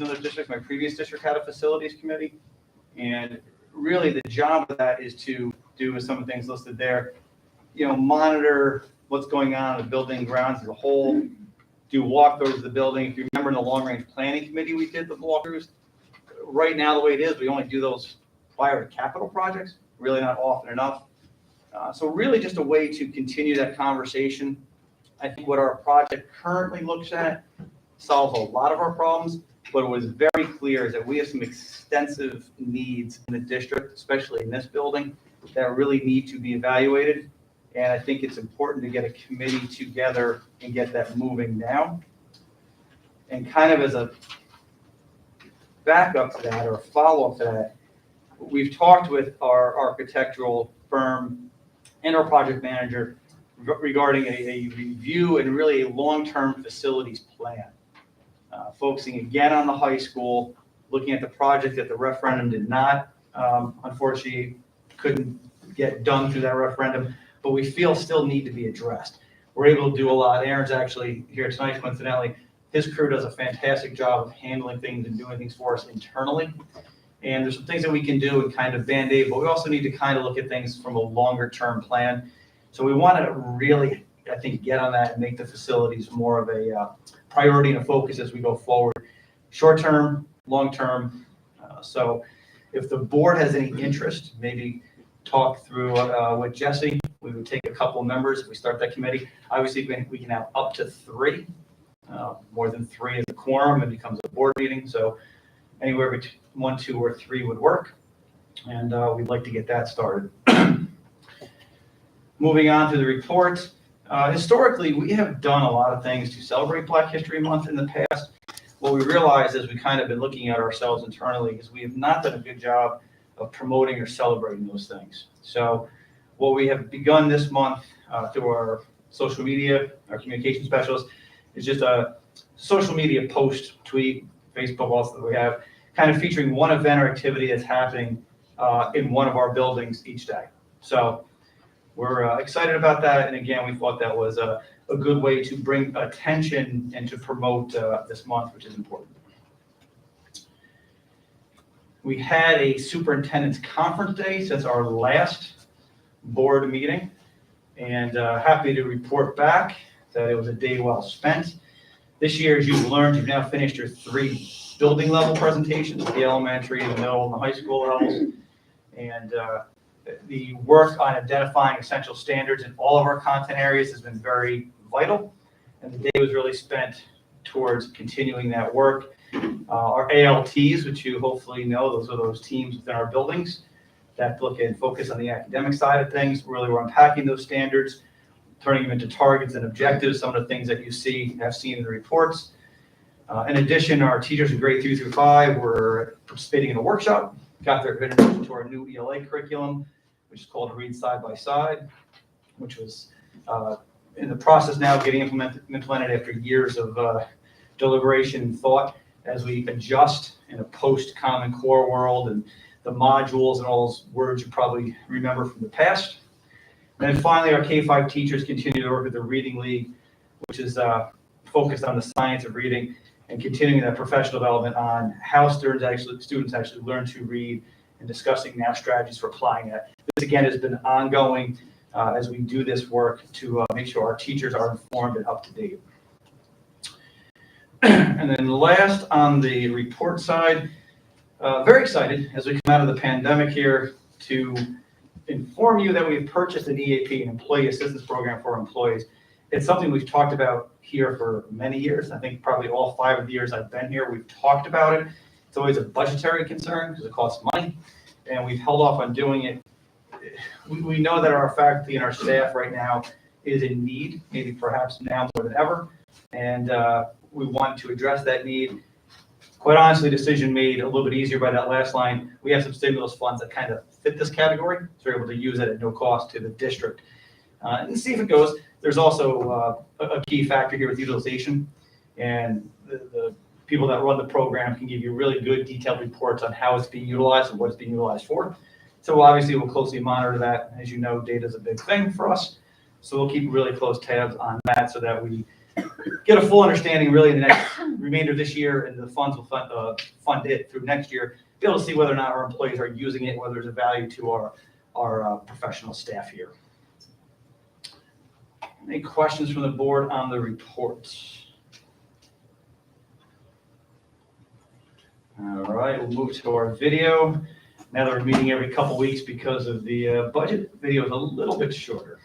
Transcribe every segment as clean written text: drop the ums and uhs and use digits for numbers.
another district. My previous district had a facilities committee, and really the job of that is to do some of the things listed there. Monitor what's going on in the building grounds as a whole, do walkthroughs of the building. If you remember in the long range planning committee, we did the walkthroughs. Right now, the way it is, we only do those prior to capital projects, really not often enough. So really just a way to continue that conversation. I think what our project currently looks at solves a lot of our problems, but it was very clear is that we have some extensive needs in the district, especially in this building, that really need to be evaluated. And I think it's important to get a committee together and get that moving now. And kind of as a backup to that or follow-up to that, we've talked with our architectural firm and our project manager regarding a review and really a long-term facilities plan, focusing again on the high school, looking at the project that the referendum did not, unfortunately, couldn't get done through that referendum, but we feel still need to be addressed. We're able to do a lot. Aaron's actually here tonight, coincidentally. His crew does a fantastic job of handling things and doing things for us internally. And there's some things that we can do and kind of band-aid, but we also need to kind of look at things from a longer-term plan. So we want to really, I think, get on that and make the facilities more of a priority and a focus as we go forward. Short-term, long-term. So if the board has any interest, maybe talk through with Jesse. We would take a couple of members if we start that committee. Obviously, we can have up to 3. More than 3 is a quorum. It becomes a board meeting. So anywhere between 1, 2, or 3 would work. And we'd like to get that started. Moving on to the report. Historically, we have done a lot of things to celebrate Black History Month in the past. What we realized as we kind of been looking at ourselves internally is we have not done a good job of promoting or celebrating those things. So what we have begun this month through our social media, our communication specialist, is just a social media post, tweet, Facebook also that we have, kind of featuring one event or activity that's happening in one of our buildings each day. So we're excited about that. And again, we thought that was a good way to bring attention and to promote this month, which is important. We had a superintendent's conference day since our last board meeting, and happy to report back that it was a day well spent. This year, as you've learned, you've now finished your 3 building level presentations, the elementary, the middle, and the high school levels. And the work on identifying essential standards in all of our content areas has been very vital. And the day was really spent towards continuing that work. Our ALTs, which you hopefully know, those are those teams within our buildings that look and focus on the academic side of things. Really, we're unpacking those standards, turning them into targets and objectives, some of the things that you have seen in the reports. In addition, our teachers in grade 3 through 5 were participating in a workshop, got their introduction to our new Ela Curriculum, which is called Read Side by Side, which was in the process now of getting implemented after years of deliberation and thought as we adjust in a post-Common Core world and the modules and all those words you probably remember from the past. And then finally, our K-5 teachers continue to work with the Reading League, which is focused on the science of reading and continuing that professional development on how students actually learn to read and discussing now strategies for applying that. This, again, has been ongoing as we do this work to make sure our teachers are informed and up to date. And then last on the report side, very excited as we come out of the pandemic here to inform you that we've purchased an EAP, an employee assistance program for our employees. It's something we've talked about here for many years. I think probably all 5 of the years I've been here, we've talked about it. It's always a budgetary concern because it costs money, and we've held off on doing it. We know that our faculty and our staff right now is in need, maybe perhaps now more than ever, and we want to address that need. Quite honestly, decision made a little bit easier by that last line. We have some stimulus funds that kind of fit this category, so we're able to use it at no cost to the district. And see if it goes. There's also a key factor here with utilization, and the people that run the program can give you really good detailed reports on how it's being utilized and what it's being utilized for. So obviously we'll closely monitor that. As you know, data is a big thing for us. So we'll keep really close tabs on that so that we get a full understanding really in the next remainder of this year, and the funds will fund it through next year, be able to see whether or not our employees are using it, whether there's a value to our professional staff here. Any questions from the board on the reports? All right, we'll move to our video. Now that we're meeting every couple weeks because of the budget, video is a little bit shorter.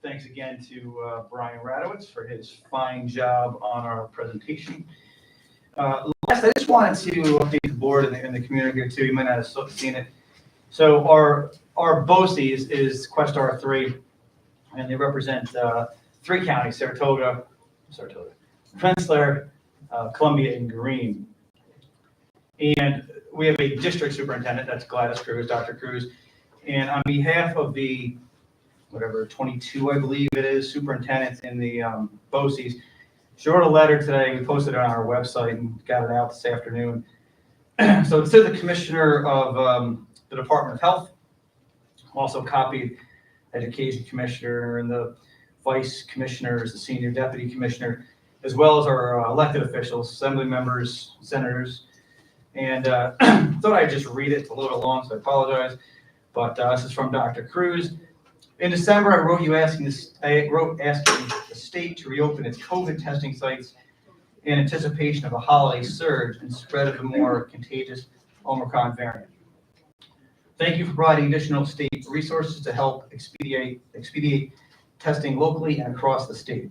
Thanks again to Brian Radowitz for his fine job on our presentation. Last, I just wanted to update the board and the community here too. You might not have seen it. So our BOE is Quest R3, and they represent 3 counties: Saratoga, Rensselaer, Columbia, and Greene. And we have a district superintendent, that's Gladys Cruz, Dr. Cruz. And on behalf of the 22, I believe it is, superintendents in the BOCES. She wrote a letter today. We posted it on our website and got it out this afternoon. So it's to the commissioner of the Department of Health, also copied education commissioner and the vice commissioners, the senior deputy commissioner, as well as our elected officials, assembly members, senators. And thought I'd just read it. It's a little bit long, so I apologize. But this is from Dr. Cruz. In December, I wrote asking the state to reopen its COVID testing sites in anticipation of a holiday surge and spread of the more contagious Omicron variant. Thank you for providing additional state resources to help expedite testing locally and across the state.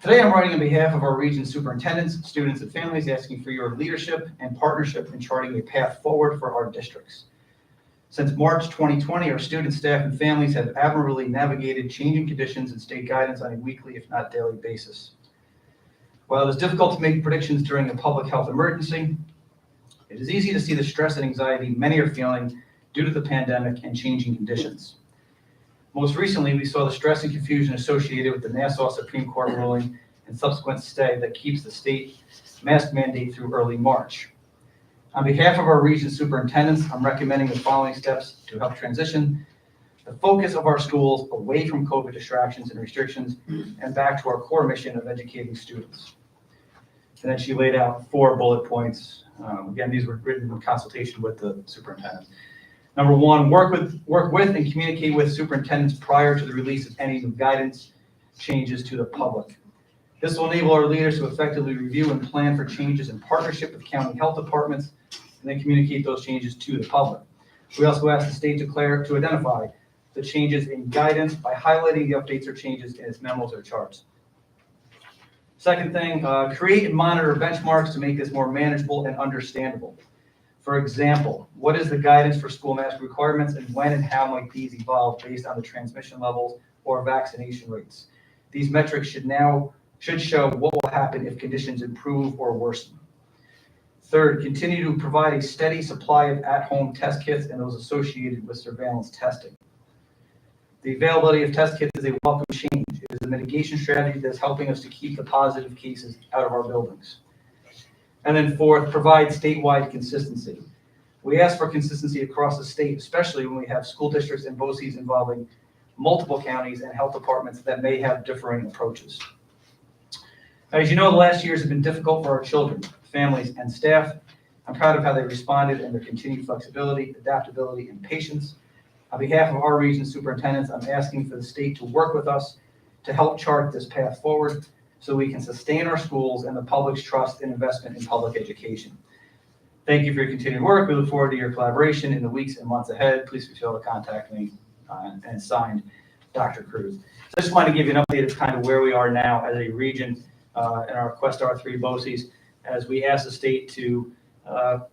Today, I'm writing on behalf of our region superintendents, students, and families, asking for your leadership and partnership in charting a path forward for our districts. Since March 2020, our students, staff, and families have admirably navigated changing conditions and state guidance on a weekly, if not daily, basis. While it is difficult to make predictions during a public health emergency, it is easy to see the stress and anxiety many are feeling due to the pandemic and changing conditions. Most recently, we saw the stress and confusion associated with the Nassau Supreme Court ruling and subsequent stay that keeps the state mask mandate through early March. On behalf of our region superintendents, I'm recommending the following steps to help transition the focus of our schools away from COVID distractions and restrictions and back to our core mission of educating students. And then she laid out 4 bullet points. Again, these were written in consultation with the superintendent. Number 1, work with and communicate with superintendents prior to the release of any new guidance changes to the public. This will enable our leaders to effectively review and plan for changes in partnership with county health departments and then communicate those changes to the public. We also ask the state to identify the changes in guidance by highlighting the updates or changes in its memos or charts. Second thing, create and monitor benchmarks to make this more manageable and understandable. For example, what is the guidance for school mask requirements and when and how might these evolve based on the transmission levels or vaccination rates? These metrics should show what will happen if conditions improve or worsen. Third, continue to provide a steady supply of at-home test kits and those associated with surveillance testing. The availability of test kits is a welcome change. It is a mitigation strategy that's helping us to keep the positive cases out of our buildings. And then fourth, provide statewide consistency. We ask for consistency across the state, especially when we have school districts and BOCES involving multiple counties and health departments that may have differing approaches. As you know, the last years have been difficult for our children, families, and staff. I'm proud of how they responded and their continued flexibility, adaptability, and patience. On behalf of our region superintendents, I'm asking for the state to work with us to help chart this path forward so we can sustain our schools and the public's trust and investment in public education. Thank you for your continued work. We look forward to your collaboration in the weeks and months ahead. Please feel free to contact me, and signed, Dr. Cruz. So I just wanted to give you an update of kind of where we are now as a region in our Quest R3 BOCES as we ask the state to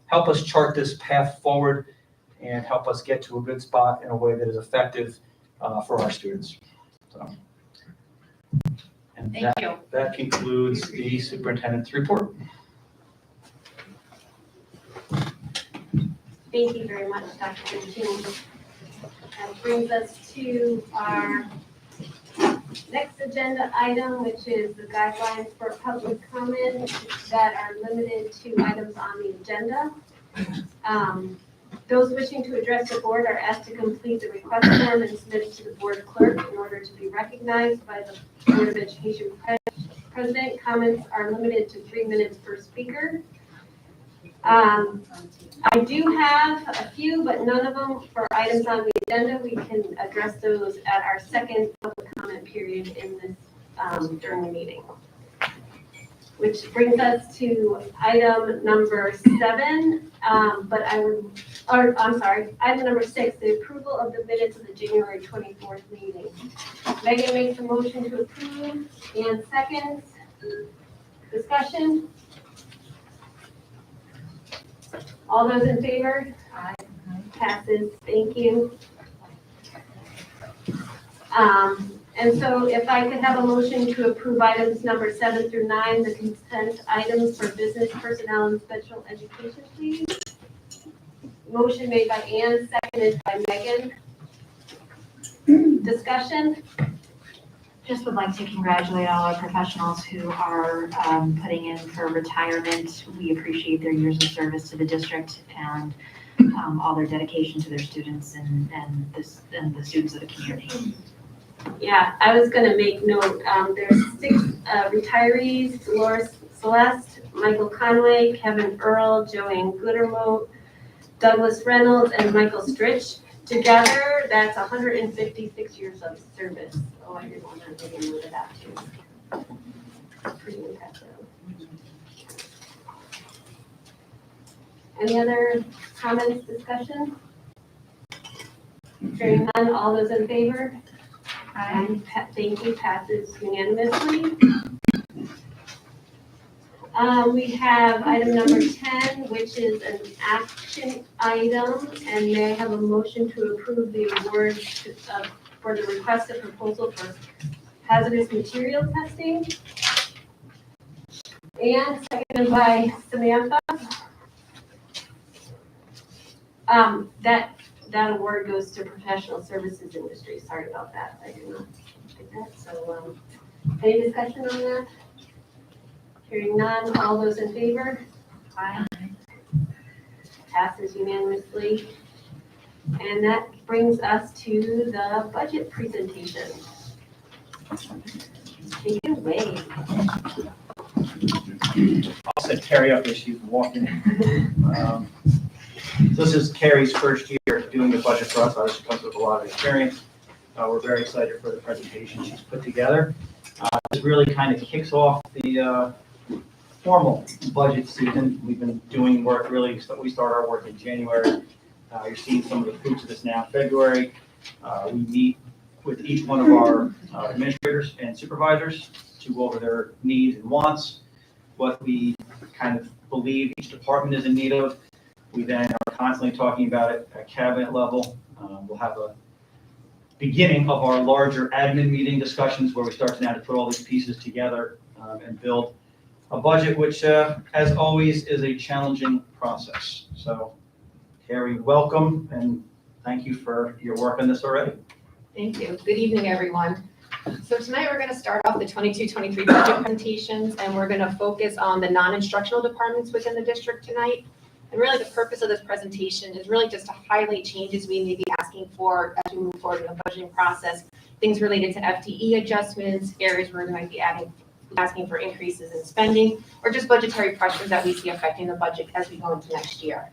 help us chart this path forward and help us get to a good spot in a way that is effective for our students. So, and Thank you. That concludes the superintendent's report. Thank you very much, Dr. Cruz. That brings us to our next agenda item, which is the guidelines for public comment that are limited to items on the agenda. Those wishing to address the board are asked to complete the request form and submit it to the board clerk in order to be recognized by the Board of Education president. Comments are limited to 3 minutes per speaker. I do have a few, but none of them for items on the agenda. We can address those at our second public comment period in this during the meeting. Which brings us to item number 7. Item number 6, the approval of the minutes of the January 24th meeting. Megan makes a motion to approve, and seconds. Discussion. All those in favor? Aye. Passes. Thank you. And so if I could have a motion to approve items number 7 through 9, the consent items for business, personnel, and special education, please. Motion made by Ann, seconded by Megan. Discussion? Just would like to congratulate all our professionals who are putting in for retirement. We appreciate their years of service to the district and all their dedication to their students and the students of the community. Yeah, I was going to make note. There's 6 retirees: Dolores Celeste, Michael Conway, Kevin Earl, Joanne Goodermote, Douglas Reynolds, and Michael Stritch. Together, that's 156 years of service. Oh, I didn't want to really move it out too. Pretty impressive. Any other comments, discussion? Hearing none, all those in favor? Aye. Thank you, passes unanimously. We have item number 10, which is an action item, and may I have a motion to approve the award for the requested proposal for hazardous material testing? And seconded by Samantha. That award goes to professional services industry. Sorry about that. I did not get that. So, any discussion on that? Hearing none, all those in favor? Aye. Passes unanimously. And that brings us to the budget presentation. Take it away. I'll set Carrie up as she's walking. So this is Carrie's first year doing the budget for us. She comes with a lot of experience. We're very excited for the presentation she's put together. This really kind of kicks off the formal budget season. We've been doing work really, we start our work in January. You're seeing some of the fruits of this now in February. We meet with each one of our administrators and supervisors to go over their needs and wants, what we kind of believe each department is in need of. We then are constantly talking about it at cabinet level. We'll have a beginning of our larger admin meeting discussions where we start to now to put all these pieces together and build a budget which, as always, is a challenging process. So, Carrie, welcome, and thank you for your work on this already. Thank you. Good evening, everyone. So tonight we're going to start off the 22-23 budget presentations, and we're going to focus on the non-instructional departments within the district tonight. And really the purpose of this presentation is really just to highlight changes we may be asking for as we move forward in the budgeting process, things related to FTE adjustments, areas where we might be asking for increases in spending, or just budgetary pressures that we see affecting the budget as we go into next year.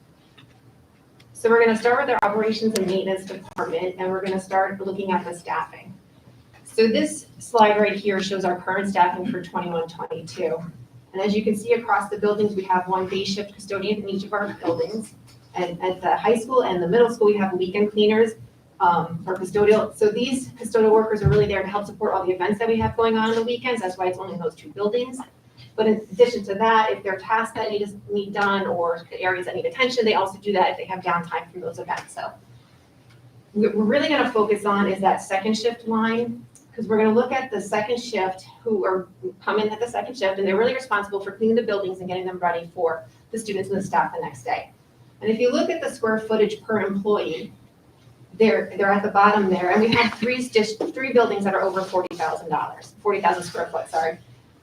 So we're going to start with our operations and maintenance department, and we're going to start looking at the staffing. So this slide right here shows our current staffing for 21-22. And as you can see across the buildings, we have one day shift custodian in each of our buildings. And at the high school and the middle school, we have weekend cleaners for custodial. So these custodial workers are really there to help support all the events that we have going on the weekends. That's why it's only in those two buildings. But in addition to that, if there are tasks that need done or areas that need attention, they also do that if they have downtime from those events. So what we're really going to focus on is that second shift line, because we're going to look at the second shift who come in at the second shift, and they're really responsible for cleaning the buildings and getting them ready for the students and the staff the next day. And if you look at the square footage per employee, they're at the bottom there, and we have three buildings that are over $40,000 square foot, sorry.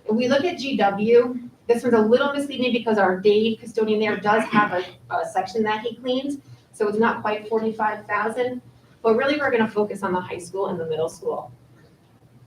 If we look at GW, this one's a little misleading because our day custodian there does have a section that he cleans, so it's not quite 45,000, but really we're going to focus on the high school and the middle school.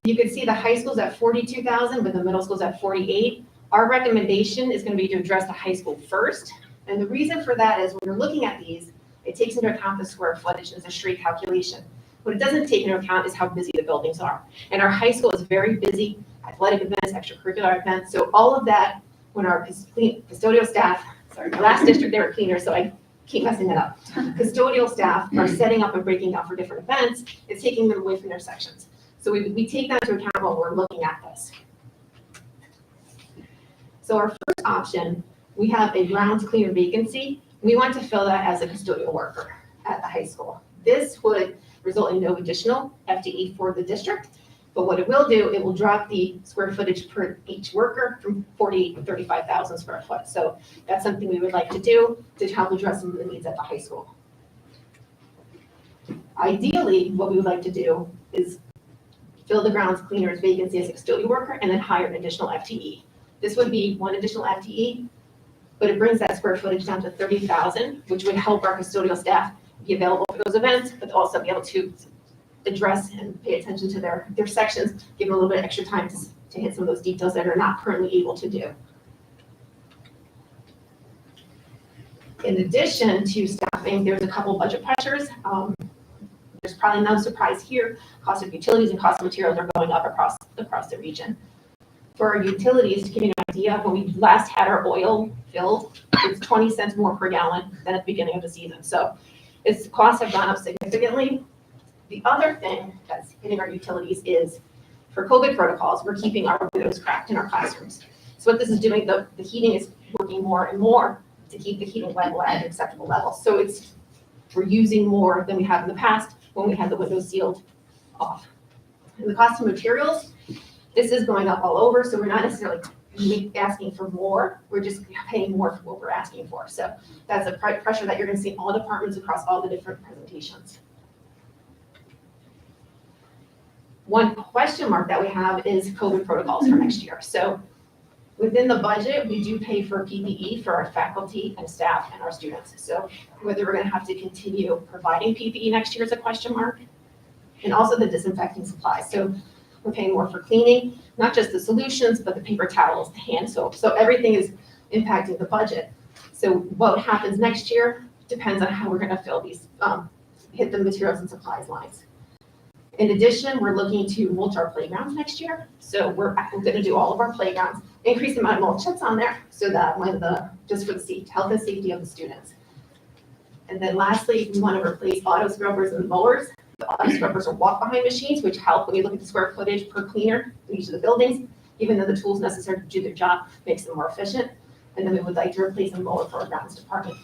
You can see the high school's at 42,000, but the middle school's at 48. Our recommendation is going to be to address the high school first, and the reason for that is when you're looking at these, it takes into account the square footage as a straight calculation. What it doesn't take into account is how busy the buildings are, and our high school is very busy. Athletic events, extracurricular events. So all of that, when our custodial staff, sorry, my last district, they were cleaners, so I keep messing it up. Custodial staff are setting up and breaking down for different events. It's taking them away from their sections. So we take that into account when we're looking at this. So our first option, we have a grounds cleaner vacancy. We want to fill that as a custodial worker at the high school. This would result in no additional FTE for the district. But what it will do, it will drop the square footage per each worker from 48 to 35,000 square foot. So that's something we would like to do to help address some of the needs at the high school. Ideally, what we would like to do is fill the grounds cleaner's vacancy as a custodial worker and then hire an additional FTE. This would be one additional FTE, but it brings that square footage down to 30,000, which would help our custodial staff be available for those events, but also be able to address and pay attention to their sections, give them a little bit extra time to hit some of those details that are not currently able to do. In addition to staffing, there's a couple budget pressures. There's probably no surprise here. Cost of utilities and cost of materials are going up across the region. For our utilities, to give you an idea, when we last had our oil filled, it's 20 cents more per gallon than at the beginning of the season. So its costs have gone up significantly. The other thing that's hitting our utilities is for COVID protocols, we're keeping our windows cracked in our classrooms. So what this is doing, the heating is working more and more to keep the heating level at an acceptable level. So we're using more than we have in the past when we had the windows sealed off. And the cost of materials, this is going up all over. So we're not necessarily asking for more. We're just paying more for what we're asking for. So that's a pressure that you're going to see in all departments across all the different presentations. One question mark that we have is COVID protocols for next year. So within the budget, we do pay for PPE for our faculty and staff and our students. So whether we're going to have to continue providing PPE next year is a question mark. And also the disinfecting supplies. So we're paying more for cleaning, not just the solutions, but the paper towels, the hand soap. So everything is impacting the budget. So what happens next year depends on how we're going to fill these, hit the materials and supplies lines. In addition, we're looking to mulch our playgrounds next year. So we're going to do all of our playgrounds, increase the amount of mulch that's on there so that just for the health and safety of the students. And then lastly, we want to replace auto scrubbers and mowers. The auto scrubbers are walk-behind machines, which help when you look at the square footage per cleaner in each of the buildings, even though the tools necessary to do their job makes them more efficient. And then we would like to replace a mower for our grounds department.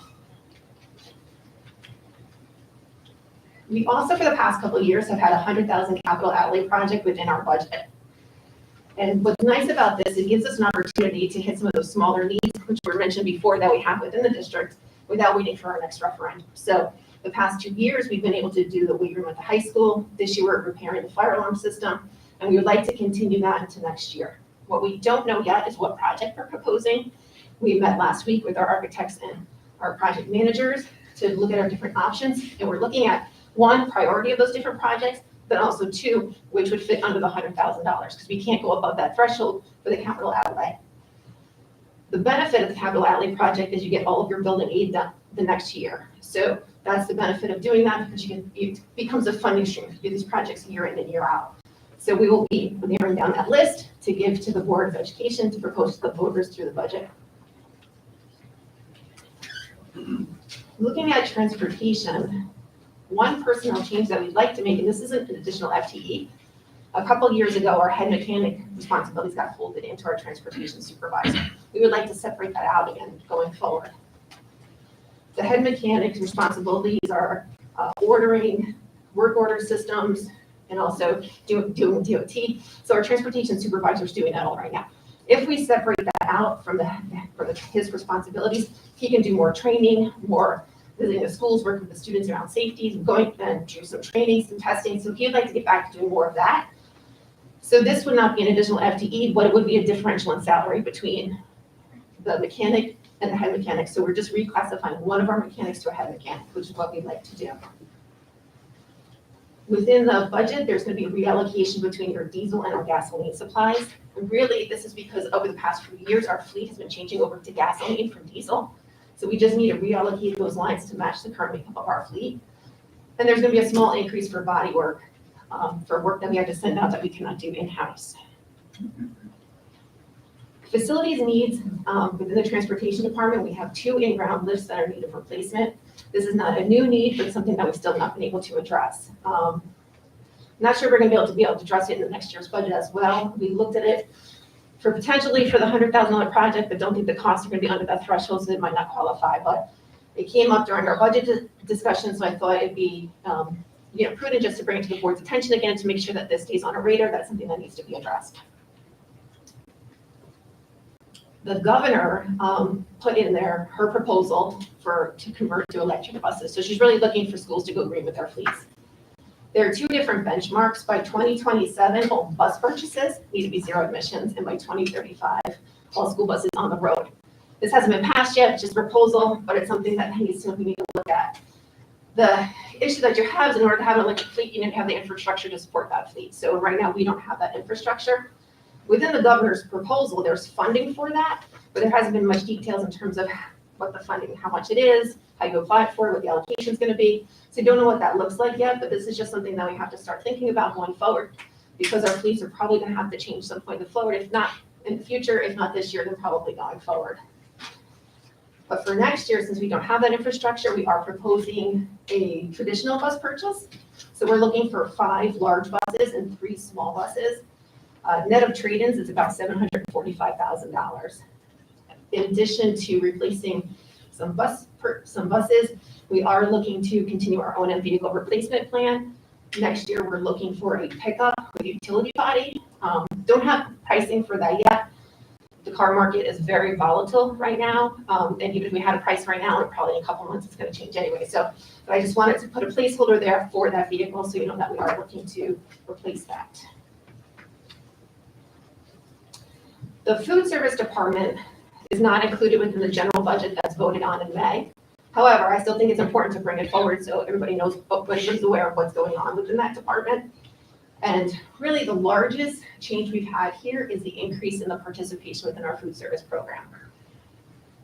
We also, for the past couple of years, have had a $100,000 capital outlay project within our budget. And what's nice about this, it gives us an opportunity to hit some of those smaller needs, which were mentioned before, that we have within the district without waiting for our next referendum. So the past 2 years, we've been able to do the weight room at the high school. This year, we're repairing the fire alarm system, and we would like to continue that into next year. What we don't know yet is what project we're proposing. We met last week with our architects and our project managers to look at our different options, and we're looking at, one, priority of those different projects, but also two, which would fit under the $100,000, because we can't go above that threshold for the capital outlay. The benefit of the capital outlay project is you get all of your building aid done the next year. So that's the benefit of doing that, because it becomes a funding stream to do these projects year in and year out. So we will be narrowing down that list to give to the Board of Education to propose to the voters through the budget. Looking at transportation, one personnel change that we'd like to make, and this isn't an additional FTE, a couple years ago, our head mechanic responsibilities got folded into our transportation supervisor. We would like to separate that out again going forward. The head mechanic's responsibilities are ordering, work order systems, and also doing DOT. So our transportation supervisor is doing that all right now. If we separate that out from his responsibilities, he can do more training, more visiting the schools, working with the students around safety, going and do some training, some testing. So he'd like to get back to doing more of that. So this would not be an additional FTE, but it would be a differential in salary between the mechanic and the head mechanic. So we're just reclassifying one of our mechanics to a head mechanic, which is what we'd like to do. Within the budget, there's going to be a reallocation between your diesel and our gasoline supplies. And really, this is because over the past few years, our fleet has been changing over to gasoline from diesel. So we just need to reallocate those lines to match the current makeup of our fleet. And there's going to be a small increase for body work, for work that we have to send out that we cannot do in-house. Facilities needs, within the transportation department, we have 2 in-ground lifts that are in need of replacement. This is not a new need, but something that we've still not been able to address. Not sure we're going to be able to address it in the next year's budget as well. We looked at it for potentially for the $100,000 project, but don't think the costs are going to be under that threshold, so it might not qualify. But it came up during our budget discussion, so I thought it'd be prudent just to bring it to the board's attention again to make sure that this stays on a radar. That's something that needs to be addressed. The governor put in there her proposal to convert to electric buses. So she's really looking for schools to go green with their fleets. There are 2 different benchmarks. By 2027, all bus purchases need to be 0 emissions, and by 2035, all school buses on the road. This hasn't been passed yet, just a proposal, but it's something that we need to look at. The issue that you have is in order to have an electric fleet, you need to have the infrastructure to support that fleet. So right now, we don't have that infrastructure. Within the governor's proposal, there's funding for that, but there hasn't been much details in terms of what the funding, how much it is, how you apply for it, what the allocation is going to be. So you don't know what that looks like yet, but this is just something that we have to start thinking about going forward, because our fleets are probably going to have to change some point forward, if not in the future, if not this year, then probably going forward. But for next year, since we don't have that infrastructure, we are proposing a traditional bus purchase. So we're looking for 5 large buses and 3 small buses. Net of trade-ins is about $745,000. In addition to replacing some buses, we are looking to continue our O&M vehicle replacement plan. Next year, we're looking for a pickup with utility body. Don't have pricing for that yet. The car market is very volatile right now, and even if we had a price right now, probably in a couple months it's going to change anyway. So, but I just wanted to put a placeholder there for that vehicle, so you know that we are looking to replace that. The food service department is not included within the general budget that's voted on in May. However, I still think it's important to bring it forward so everybody knows, everybody's aware of what's going on within that department. And really the largest change we've had here is the increase in the participation within our food service program.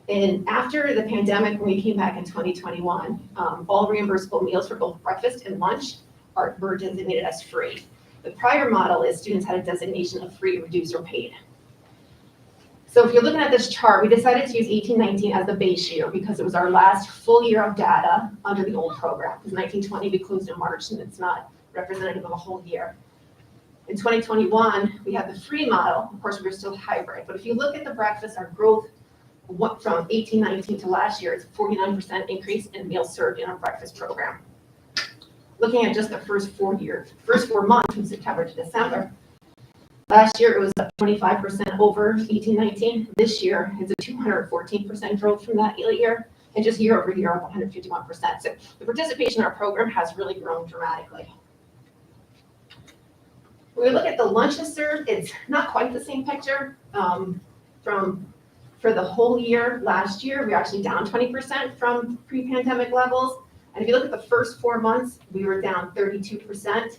And after the pandemic, when we came back in 2021, all reimbursable meals for both breakfast and lunch were designated as free. The prior model is students had a designation of free, reduced, or paid. So if you're looking at this chart, we decided to use 18-19 as the base year because it was our last full year of data under the old program. Because 19-20 we closed in March and it's not representative of a whole year. In 2021, we had the free model. Of course, we were still hybrid. But if you look at the breakfast, our growth from 18-19 to last year is 49% increase in meals served in our breakfast program. Looking at just the first 4 months from September to December, Last year, it was up 25% over 18-19. This year, it's a 214% growth from that year, and just year over year, up 151%. So the participation in our program has really grown dramatically. When we look at the lunches served, it's not quite the same picture. For the whole year, last year, we were actually down 20% from pre-pandemic levels. And if you look at the first 4 months, we were down 32%.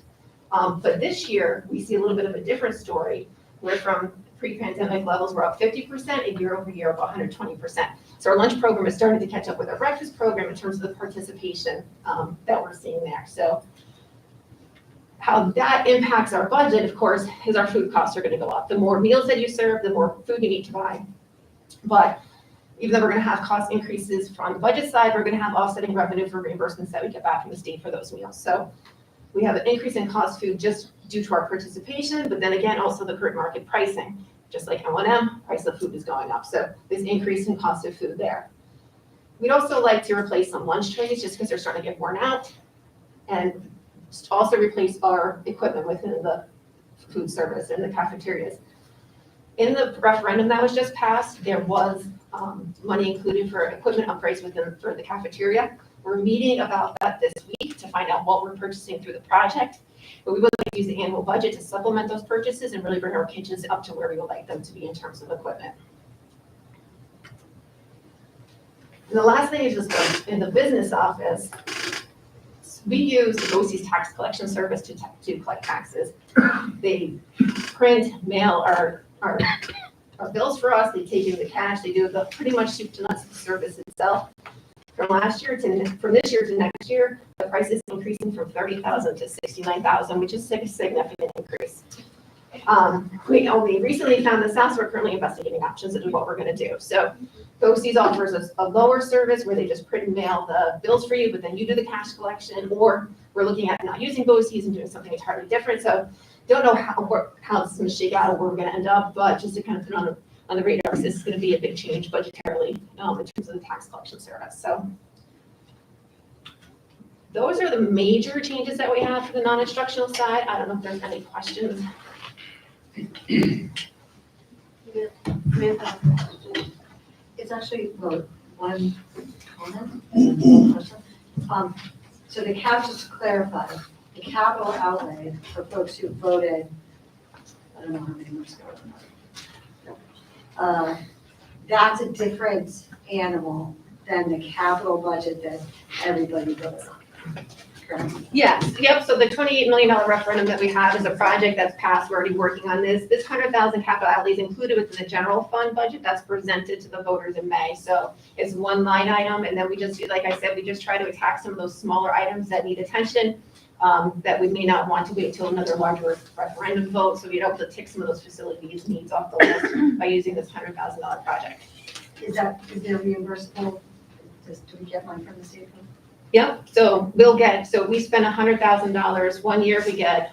But this year, we see a little bit of a different story, where from pre-pandemic levels, we're up 50%, and year over year, up 120%. So our lunch program is starting to catch up with our breakfast program in terms of the participation that we're seeing there. So how that impacts our budget, of course, is our food costs are going to go up. The more meals that you serve, the more food you need to buy. But even though we're going to have cost increases from the budget side, we're going to have offsetting revenue for reimbursements that we get back from the state for those meals. So we have an increase in cost food just due to our participation, but then again, also the current market pricing. Just like M1M, price of food is going up. So there's increase in cost of food there. We'd also like to replace some lunch trays just because they're starting to get worn out, and also replace our equipment within the food service and the cafeterias. In the referendum that was just passed, there was money included for equipment upgrades for the cafeteria. We're meeting about that this week to find out what we're purchasing through the project. But we would like to use the annual budget to supplement those purchases and really bring our kitchens up to where we would like them to be in terms of equipment. And the last thing is just in the business office, we use the BOCE's tax collection service to collect taxes. They print, mail our bills for us, they take in the cash, they do the pretty much soup to nuts service itself. From this year to next year, the price is increasing from $30,000 to $69,000, which is a significant increase. We only recently found this out, so we're currently investigating options of what we're going to do. So BOCE's offers us a lower service where they just print and mail the bills for you, but then you do the cash collection, or we're looking at not using BOCE's and doing something entirely different. So don't know how this is going to shake out or where we're going to end up, but just to kind of put on the radar, this is going to be a big change budgetarily in terms of the tax collection service. So those are the major changes that we have for the non-instructional side. I don't know if there's any questions. It's actually one comment and one question. So just to clarify, the capital outlay for folks who voted, I don't know how many months ago, that's a different animal than the capital budget that everybody votes on. Correct? Yes, yep, so the $28 million referendum that we have is a project that's passed. We're already working on this. This 100,000 capital outlay is included within the general fund budget that's presented to the voters in May. So it's one line item, and then we just, like I said, we just try to attack some of those smaller items that need attention, that we may not want to wait until another larger referendum vote. So we'd able to tick some of those facilities needs off the list by using this $100,000 project. Is there reimbursable? Do we get money from the state? Yep, so we spend $100,000 one year, we get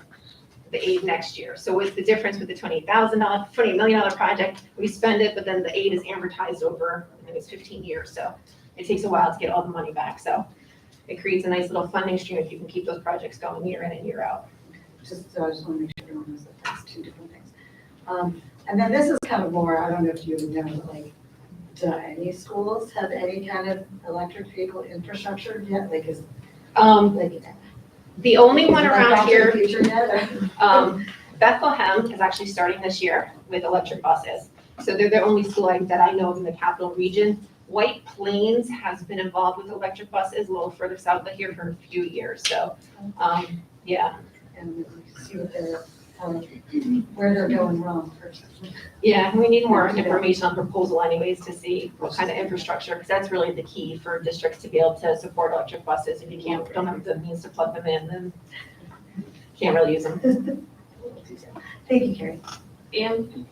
the aid next year. So what's the difference with the $28 million project? We spend it, but then the aid is amortized over, I think it's 15 years. So it takes a while to get all the money back. So it creates a nice little funding stream if you can keep those projects going year in and year out. I just want to make sure everyone knows that that's two different things. And then this is kind of more, I don't know if you know, but like, do any schools have any kind of electric vehicle infrastructure yet? Like, The only one around here, yet, Bethlehem is actually starting this year with electric buses. So they're the only school that I know of in the capital region. White Plains has been involved with electric buses a little further south of here for a few years. So, yeah. and see what they're, where they're going wrong first. Yeah, we need more information on proposal anyways to see what kind of infrastructure, because that's really the key for districts to be able to support electric buses. If you don't have the means to plug them in, then you can't really use them. Thank you, Carrie. And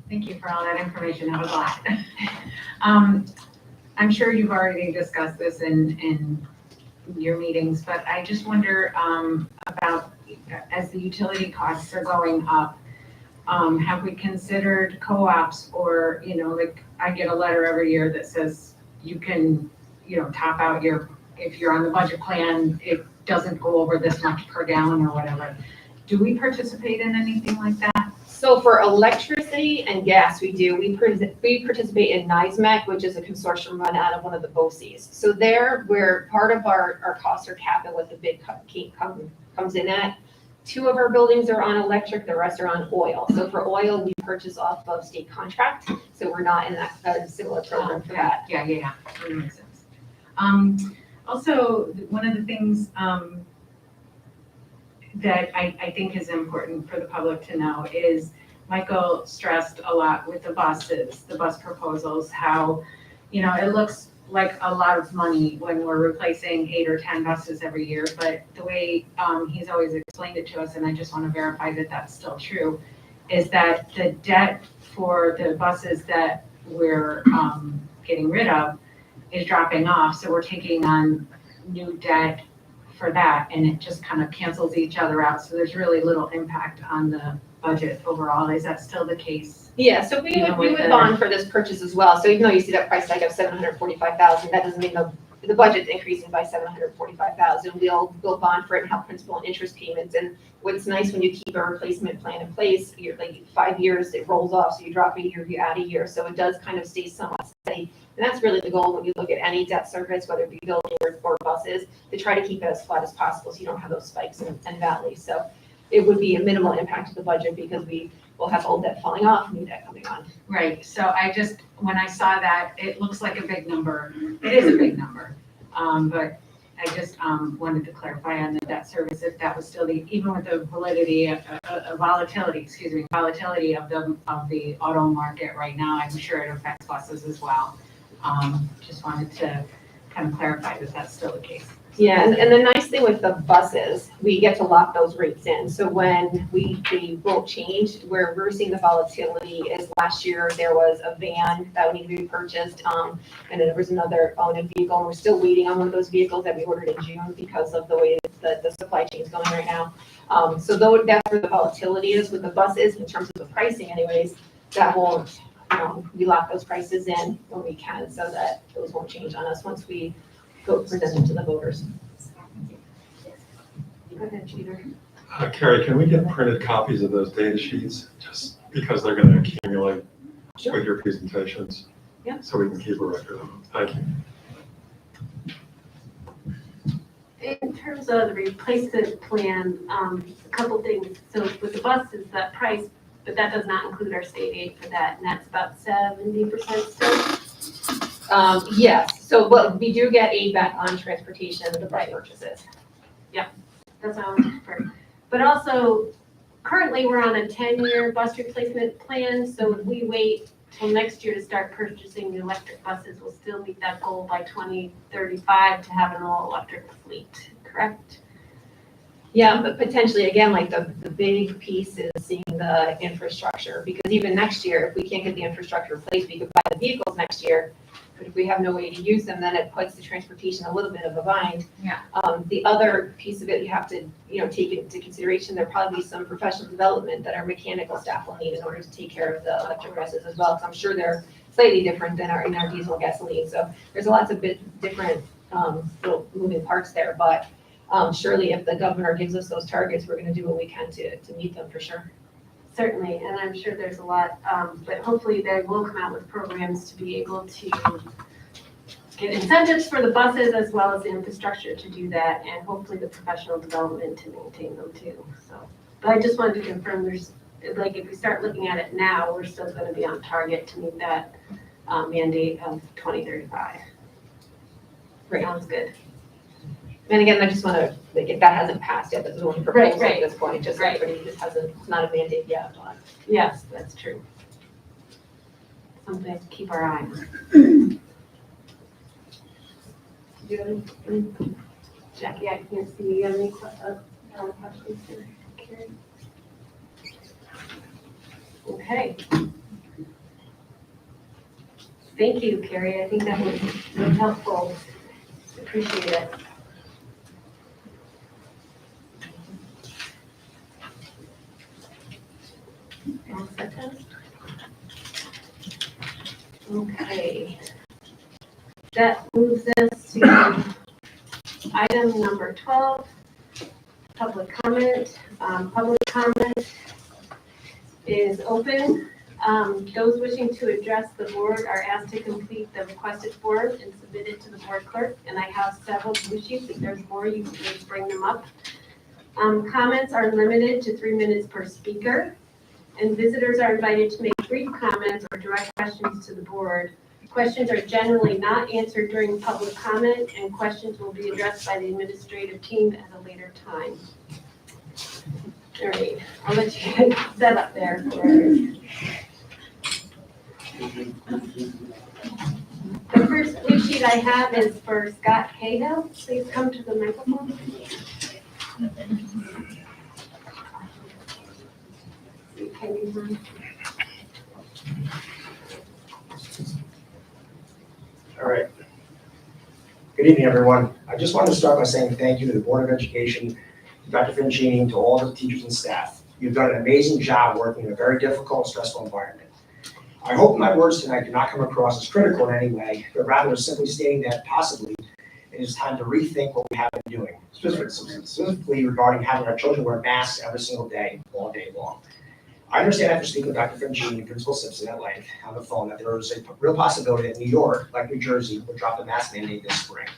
Thank you for all that information. That was a lot. I'm sure you've already discussed this in your meetings, but I just wonder about, as the utility costs are going up, have we considered co-ops, or, like I get a letter every year that says you can, top out if you're on the budget plan, it doesn't go over this much per gallon or whatever. do we participate in anything like that? So for electricity and gas, we do. We participate in NISMEC, which is a consortium run out of one of the BOCEs. So there, where part of our costs are capped at what the bid comes in at. 2 of our buildings are on electric, the rest are on oil. So for oil, we purchase off of state contract, so we're not in that similar program for that. Yeah, that makes sense. Also, one of the things, that I think is important for the public to know is Michael stressed a lot with the buses, the bus proposals, how, it looks like a lot of money when we're replacing 8 or 10 buses every year, but the way he's always explained it to us, and I just want to verify that that's still true, is that the debt for the buses that we're getting rid of is dropping off, so we're taking on new debt for that, and it just kind of cancels each other out, so there's really little impact on the budget overall. Is that still the case? Yeah, so we would bond for this purchase as well. So even though you see that price tag of $745,000, that doesn't mean the budget's increasing by $745,000. We'll bond for it and help principal and interest payments. And what's nice when you keep a replacement plan in place, you're like 5 years, it rolls off, so you drop a year, you add a year. So it does kind of stay somewhat steady. And that's really the goal when you look at any debt service, whether it be building or buses, to try to keep it as flat as possible so you don't have those spikes and valleys. So it would be a minimal impact to the budget because we will have old debt falling off, new debt coming on. Right, so when I saw that, it looks like a big number. It is a big number. But I just wanted to clarify on the debt service, if that was still even with the volatility of the auto market right now, I'm sure it affects buses as well. Just wanted to kind of clarify that that's still the case. Yeah, and the nice thing with the buses, we get to lock those rates in. So when they won't change, where we're seeing the volatility is last year, there was a van that would need to be purchased, and then there was another owned vehicle. And we're still waiting on one of those vehicles that we ordered in June because of the way that the supply chain is going right now. So that's where the volatility is with the buses in terms of the pricing anyways, that won't, we lock those prices in when we can so that those won't change on us once we go present them to the voters. Go ahead, Peter. Carrie, can we get printed copies of those data sheets, just because they're going to accumulate with your presentations? Yeah. So we can keep a record of them. Thank you. In terms of the replacement plan, a couple things. So with the buses, that price, but that does not include our state aid for that, and that's about 70% still. Yes, so but we do get aid back on transportation of the bus purchases. That's what I was for. But also, currently, we're on a 10-year bus replacement plan, so if we wait till next year to start purchasing the electric buses, we'll still meet that goal by 2035 to have an all-electric fleet, correct? Yeah, but potentially, again, like the big piece is seeing the infrastructure, because even next year, if we can't get the infrastructure replaced, we could buy the vehicles next year. But if we have no way to use them, then it puts the transportation a little bit of a bind. Yeah. The other piece of it, you have to, take into consideration, there'll probably be some professional development that our mechanical staff will need in order to take care of the electric buses as well, because I'm sure they're slightly different than our diesel and gasoline. So there's lots of different little moving parts there, but surely if the governor gives us those targets, we're gonna do what we can to meet them for sure. Certainly, and I'm sure there's a lot, but hopefully they will come out with programs to be able to get incentives for the buses as well as the infrastructure to do that, and hopefully the professional development to maintain them too. So, but I just wanted to confirm there's, like, if we start looking at it now, we're still going to be on target to meet that mandate of 2035. Great. Sounds good. And again, I just want to, like, that hasn't passed yet, this is only proposal Right. at this point, just Right. everybody just hasn't, it's not a mandate yet. But Yes, that's true. Something to keep our eye on. Do you have any, Jackie, I can't see, you have any questions for Carrie? Okay. Thank you, Carrie, I think that was really helpful. Appreciate it. All set then? Okay. That moves us to item number 12, public comment. Public comment is open. Those wishing to address the board are asked to complete the requested form and submit it to the board clerk. And I have several blue sheets. If there's more, you can just bring them up. Comments are limited to 3 minutes per speaker. And visitors are invited to make brief comments or direct questions to the board. Questions are generally not answered during public comment, and questions will be addressed by the administrative team at a later time. All right, I'll let you get set up there. The first blue sheet I have is for Scott Cahill. Please come to the microphone. Can you hear? All right. Good evening, everyone. I just wanted to start by saying thank you to the Board of Education, to Dr. Fincini, and to all the teachers and staff. You've done an amazing job working in a very difficult and stressful environment. I hope my words tonight do not come across as critical in any way, but rather as simply stating that possibly it is time to rethink what we have been doing, specifically regarding having our children wear masks every single day, all day long. I understand after speaking with Dr. Fincini and Principal Simpson at length on the phone that there is a real possibility that New York, like New Jersey, will drop the mask mandate this spring.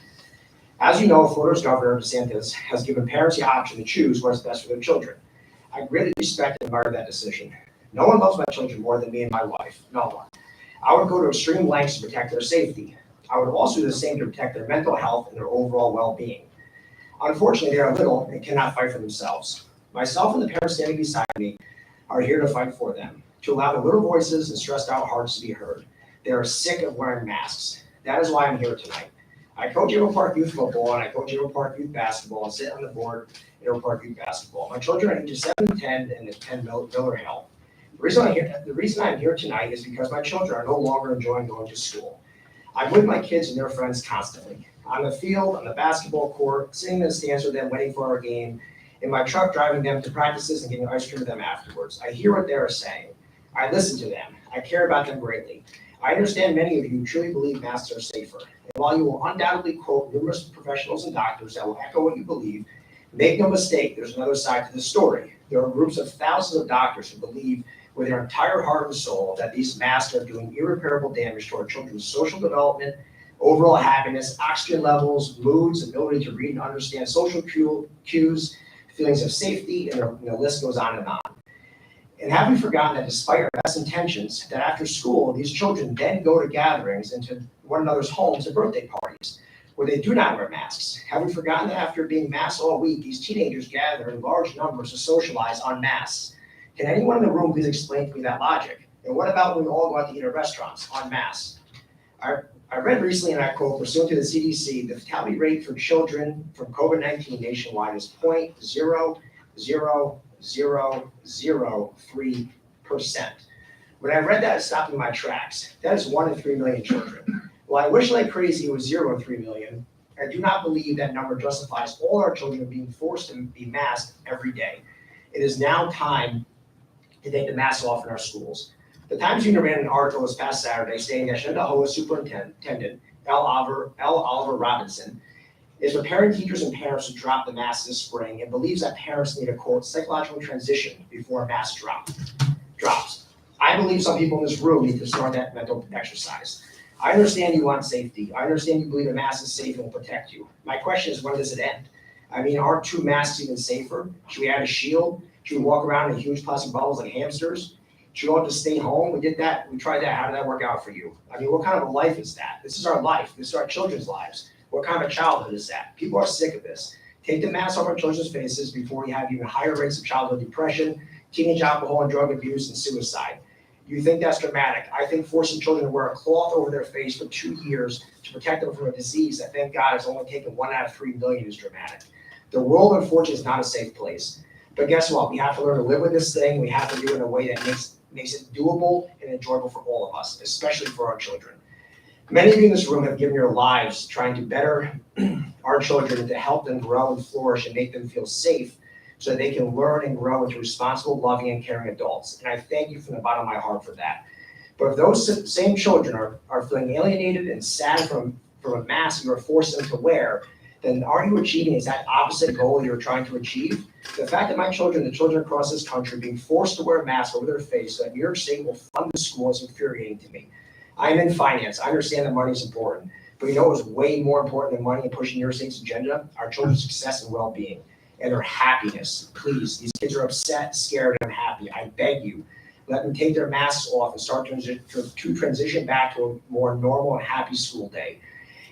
As you know, Florida's Governor DeSantis has given parents the option to choose what is best for their children. I greatly respect and admire that decision. No one loves my children more than me and my wife, no one. I would go to extreme lengths to protect their safety. I would also do the same to protect their mental health and their overall well-being. Unfortunately, they are little and cannot fight for themselves. Myself and the parents standing beside me are here to fight for them, to allow their little voices and stressed out hearts to be heard. They are sick of wearing masks. That is why I'm here tonight. I coach Averill Park Youth Football and I coach Averill Park Youth Basketball and sit on the board at Averill Park Youth Basketball. My children are ages 7 and 10 and attend Miller Hill. The reason I'm here tonight is because my children are no longer enjoying going to school. I'm with my kids and their friends constantly. On the field, on the basketball court, sitting in the stands with them, waiting for our game, in my truck driving them to practices and getting ice cream with them afterwards. I hear what they're saying. I listen to them. I care about them greatly. I understand many of you truly believe masks are safer. And while you will undoubtedly quote numerous professionals and doctors that will echo what you believe, make no mistake, there's another side to the story. There are groups of thousands of doctors who believe with their entire heart and soul that these masks are doing irreparable damage to our children's social development, overall happiness, oxygen levels, moods, ability to read and understand social cues, feelings of safety, and the list goes on and on. And have we forgotten that despite our best intentions, that after school, these children then go to gatherings into one another's homes and birthday parties, where they do not wear masks? Have we forgotten that after being masked all week, these teenagers gather in large numbers to socialize en masse? Can anyone in the room please explain to me that logic? And what about when we all go out to eat at restaurants en masse? I read recently, and I quote, pursuant to the CDC, the fatality rate for children from COVID-19 nationwide is 0.00003%. When I read that, it stopped me in my tracks. That is 1 in 3 million children. While I wish like crazy it was 0 in 3 million, I do not believe that number justifies all our children being forced to be masked every day. It is now time to take the masks off in our schools. The Times Union ran an article this past Saturday stating that Shenandoah Superintendent L. Oliver Robinson is preparing teachers and parents to drop the masks this spring and believes that parents need a, quote, psychological transition before a mask drops. I believe some people in this room need to start that mental exercise. I understand you want safety. I understand you believe a mask is safe and will protect you. My question is, when does it end? I mean, aren't 2 masks even safer? Should we add a shield? Should we walk around in huge plastic bubbles like hamsters? Should we all just stay home? We did that. We tried that. How did that work out for you? I mean, what kind of a life is that? This is our life. This is our children's lives. What kind of a childhood is that? People are sick of this. Take the mask off our children's faces before we have even higher rates of childhood depression, teenage alcohol and drug abuse, and suicide. You think that's dramatic? I think forcing children to wear a cloth over their face for 2 years to protect them from a disease that, thank God, has only taken 1 out of 3 million is dramatic. The world, unfortunately, is not a safe place. But guess what? We have to learn to live with this thing. We have to do it in a way that makes it doable and enjoyable for all of us, especially for our children. Many of you in this room have given your lives trying to better our children, to help them grow and flourish and make them feel safe so that they can learn and grow into responsible, loving, and caring adults. And I thank you from the bottom of my heart for that. But if those same children are feeling alienated and sad from a mask you are forcing them to wear, then are you achieving exact opposite goal you're trying to achieve? The fact that my children, the children across this country, are being forced to wear masks over their face so that New York State will fund the school is infuriating to me. I am in finance. I understand that money is important. But you know what's way more important than money and pushing New York State's agenda? Our children's success and well-being and their happiness. Please, these kids are upset, scared, and unhappy. I beg you, let them take their masks off and start to transition back to a more normal and happy school day.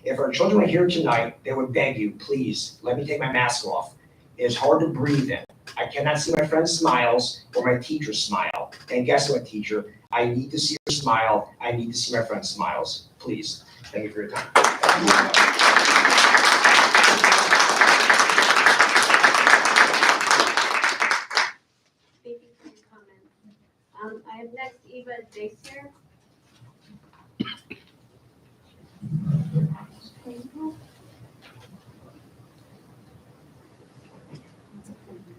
If our children were here tonight, they would beg you, please, let me take my mask off. It is hard to breathe in. I cannot see my friends' smiles or my teacher's smile. And guess what, teacher? I need to see your smile. I need to see my friends' smiles. Please. Thank you for your time. Thank you for your comments. I have next Eva Dacier.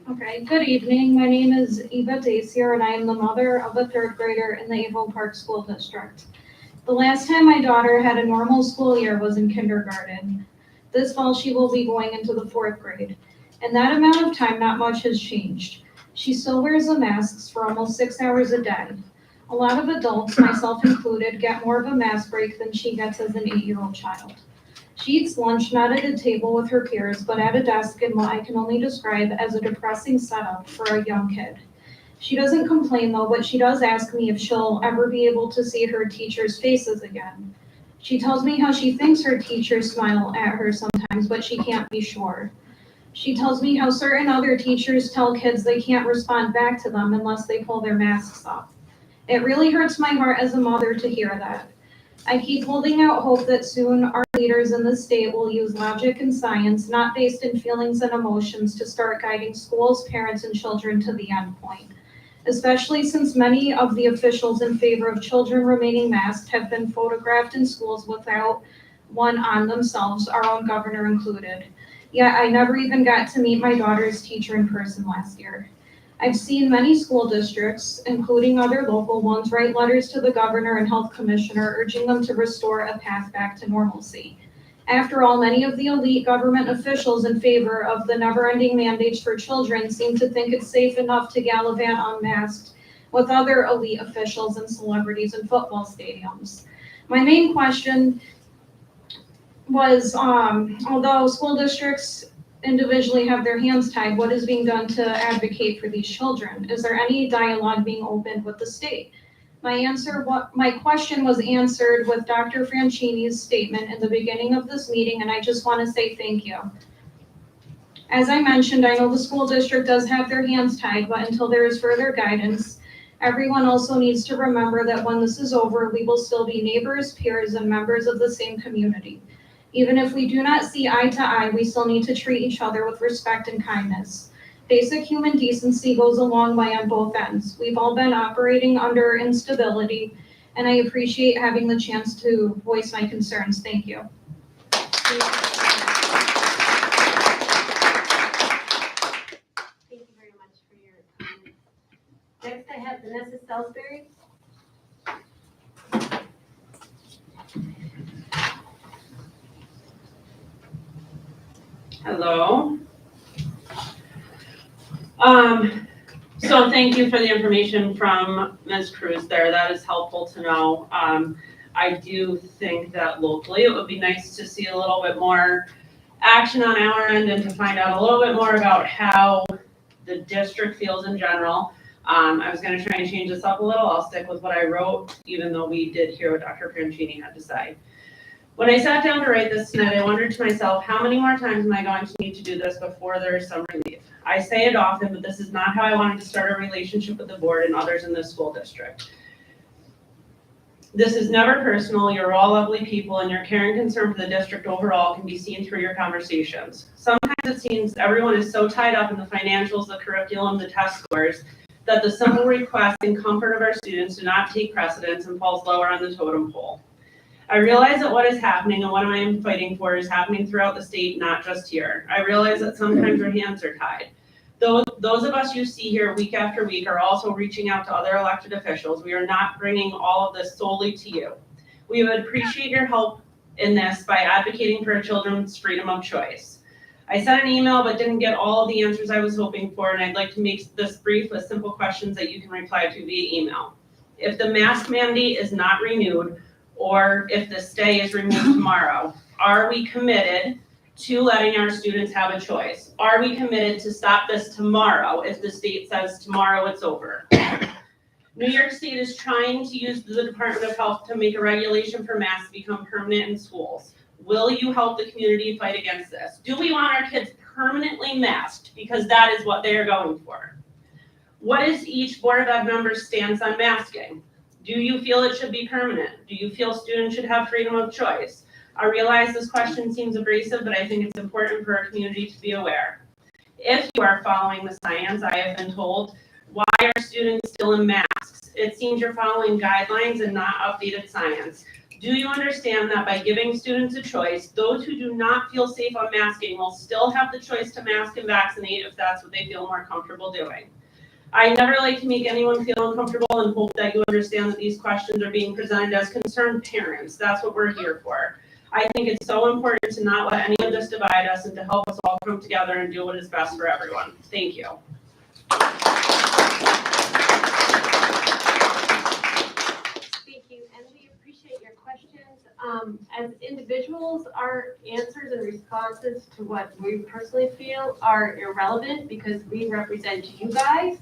Okay, good evening. My name is Eva Dacier, and I am the mother of a third grader in the Averill Park School District. The last time my daughter had a normal school year was in kindergarten. This fall, she will be going into the fourth grade. In that amount of time, not much has changed. She still wears the masks for almost 6 hours a day. A lot of adults, myself included, get more of a mask break than she gets as an 8-year-old child. She eats lunch not at a table with her peers, but at a desk in what I can only describe as a depressing setup for a young kid. She doesn't complain though, but she does ask me if she'll ever be able to see her teachers' faces again. She tells me how she thinks her teachers smile at her sometimes, but she can't be sure. She tells me how certain other teachers tell kids they can't respond back to them unless they pull their masks off. It really hurts my heart as a mother to hear that. I keep holding out hope that soon our leaders in the state will use logic and science, not based in feelings and emotions, to start guiding schools, parents, and children to the end point. Especially since many of the officials in favor of children remaining masked have been photographed in schools without one on themselves, our own governor included. Yet I never even got to meet my daughter's teacher in person last year. I've seen many school districts, including other local ones, write letters to the governor and health commissioner urging them to restore a path back to normalcy. After all, many of the elite government officials in favor of the never-ending mandates for children seem to think it's safe enough to gallivant unmasked with other elite officials and celebrities in football stadiums. My main question was, although school districts individually have their hands tied, what is being done to advocate for these children? Is there any dialogue being opened with the state? My question was answered with Dr. Franchini's statement in the beginning of this meeting, and I just want to say thank you. As I mentioned, I know the school district does have their hands tied, but until there is further guidance, everyone also needs to remember that when this is over, we will still be neighbors, peers, and members of the same community. Even if we do not see eye to eye, we still need to treat each other with respect and kindness. Basic human decency goes a long way on both ends. We've all been operating under instability, and I appreciate having the chance to voice my concerns. Thank you. Thank you very much for your comments. Next, I have Vanessa Salisbury. Hello. So thank you for the information from Ms. Cruz there. That is helpful to know. I do think that locally it would be nice to see a little bit more action on our end and to find out a little bit more about how the district feels in general. I was going to try and change this up a little. I'll stick with what I wrote, even though we did hear what Dr. Franchini had to say. When I sat down to write this tonight, I wondered to myself, how many more times am I going to need to do this before there is some relief? I say it often, but this is not how I wanted to start a relationship with the board and others in this school district. This is never personal. You're all lovely people, and your care and concern for the district overall can be seen through your conversations. Sometimes it seems everyone is so tied up in the financials, the curriculum, the test scores, that the simple request and comfort of our students do not take precedence and falls lower on the totem pole. I realize that what is happening and what I am fighting for is happening throughout the state, not just here. I realize that sometimes our hands are tied. Those of us you see here week after week are also reaching out to other elected officials. We are not bringing all of this solely to you. We would appreciate your help in this by advocating for our children's freedom of choice. I sent an email but didn't get all the answers I was hoping for, and I'd like to make this brief with simple questions that you can reply to via email. If the mask mandate is not renewed, or if the stay is removed tomorrow, are we committed to letting our students have a choice? Are we committed to stop this tomorrow if the state says tomorrow it's over? New York State is trying to use the Department of Health to make a regulation for masks become permanent in schools. Will you help the community fight against this? Do we want our kids permanently masked? Because that is what they are going for. What is each Board of Ed member's stance on masking? Do you feel it should be permanent? Do you feel students should have freedom of choice? I realize this question seems abrasive, but I think it's important for our community to be aware. If you are following the science, I have been told, why are students still in masks? It seems you're following guidelines and not updated science. Do you understand that by giving students a choice, those who do not feel safe on masking will still have the choice to mask and vaccinate if that's what they feel more comfortable doing? I never like to make anyone feel uncomfortable and hope that you understand that these questions are being presented as concerned parents. That's what we're here for. I think it's so important to not let any of this divide us and to help us all come together and do what is best for everyone. Thank you. Thank you, and we appreciate your questions. As individuals, our answers and responses to what we personally feel are irrelevant because we represent you guys.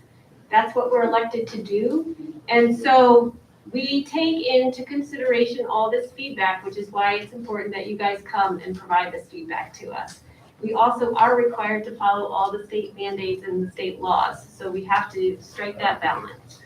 That's what we're elected to do. And so we take into consideration all this feedback, which is why it's important that you guys come and provide this feedback to us. We also are required to follow all the state mandates and the state laws, so we have to strike that balance.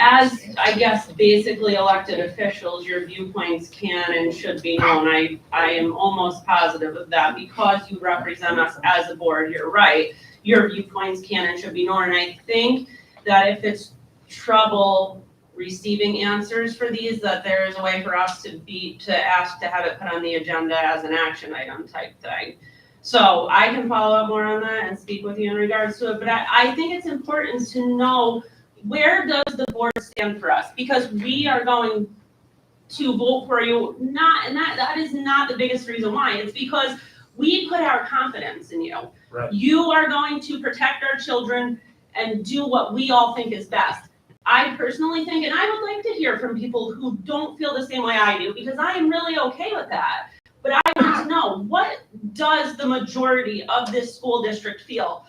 As I guess basically elected officials, your viewpoints can and should be known. I am almost positive of that because you represent us as a board. You're right. Your viewpoints can and should be known. And I think that if it's trouble receiving answers for these, that there is a way for us to ask to have it put on the agenda as an action item type thing. So I can follow up more on that and speak with you in regards to it. But I think it's important to know, where does the board stand for us? Because we are going to vote for you, that is not the biggest reason why. It's because we put our confidence in you. Right. You are going to protect our children and do what we all think is best. I personally think, and I would like to hear from people who don't feel the same way I do, because I am really okay with that. But I want to know, what does the majority of this school district feel?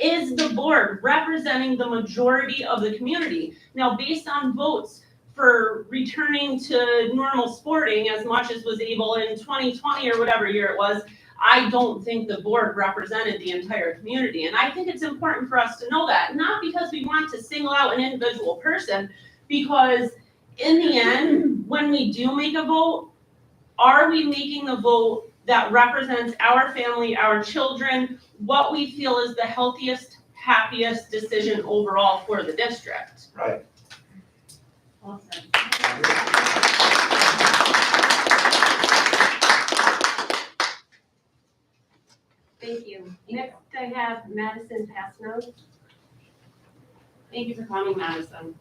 Is the board representing the majority of the community? Now, based on votes for returning to normal sporting as much as was able in 2020 or whatever year it was, I don't think the board represented the entire community. And I think it's important for us to know that, not because we want to single out an individual person, because in the end, when we do make a vote, are we making the vote that represents our family, our children, what we feel is the healthiest, happiest decision overall for the district? Right. Awesome. Thank you. Next, I have Madison Passnow. Thank you for coming, Madison.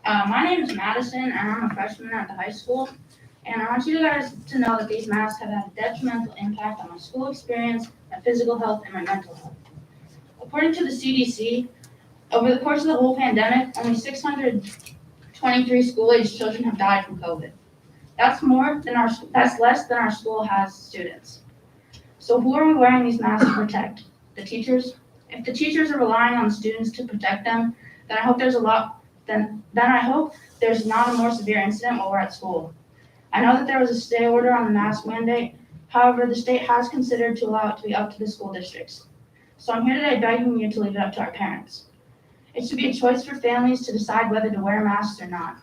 My name is Madison, and I'm a freshman at the high school. And I want you guys to know that these masks have had a detrimental impact on my school experience, my physical health, and my mental health. According to the CDC, over the course of the whole pandemic, only 623 school-aged children have died from COVID. That's less than our school has students. So who are we wearing these masks to protect? The teachers? If the teachers are relying on the students to protect them, then I hope I hope there's not a more severe incident while we're at school. I know that there was a stay order on the mask mandate. However, the state has considered to allow it to be up to the school districts. So I'm here today begging you to leave it up to our parents. It should be a choice for families to decide whether to wear masks or not.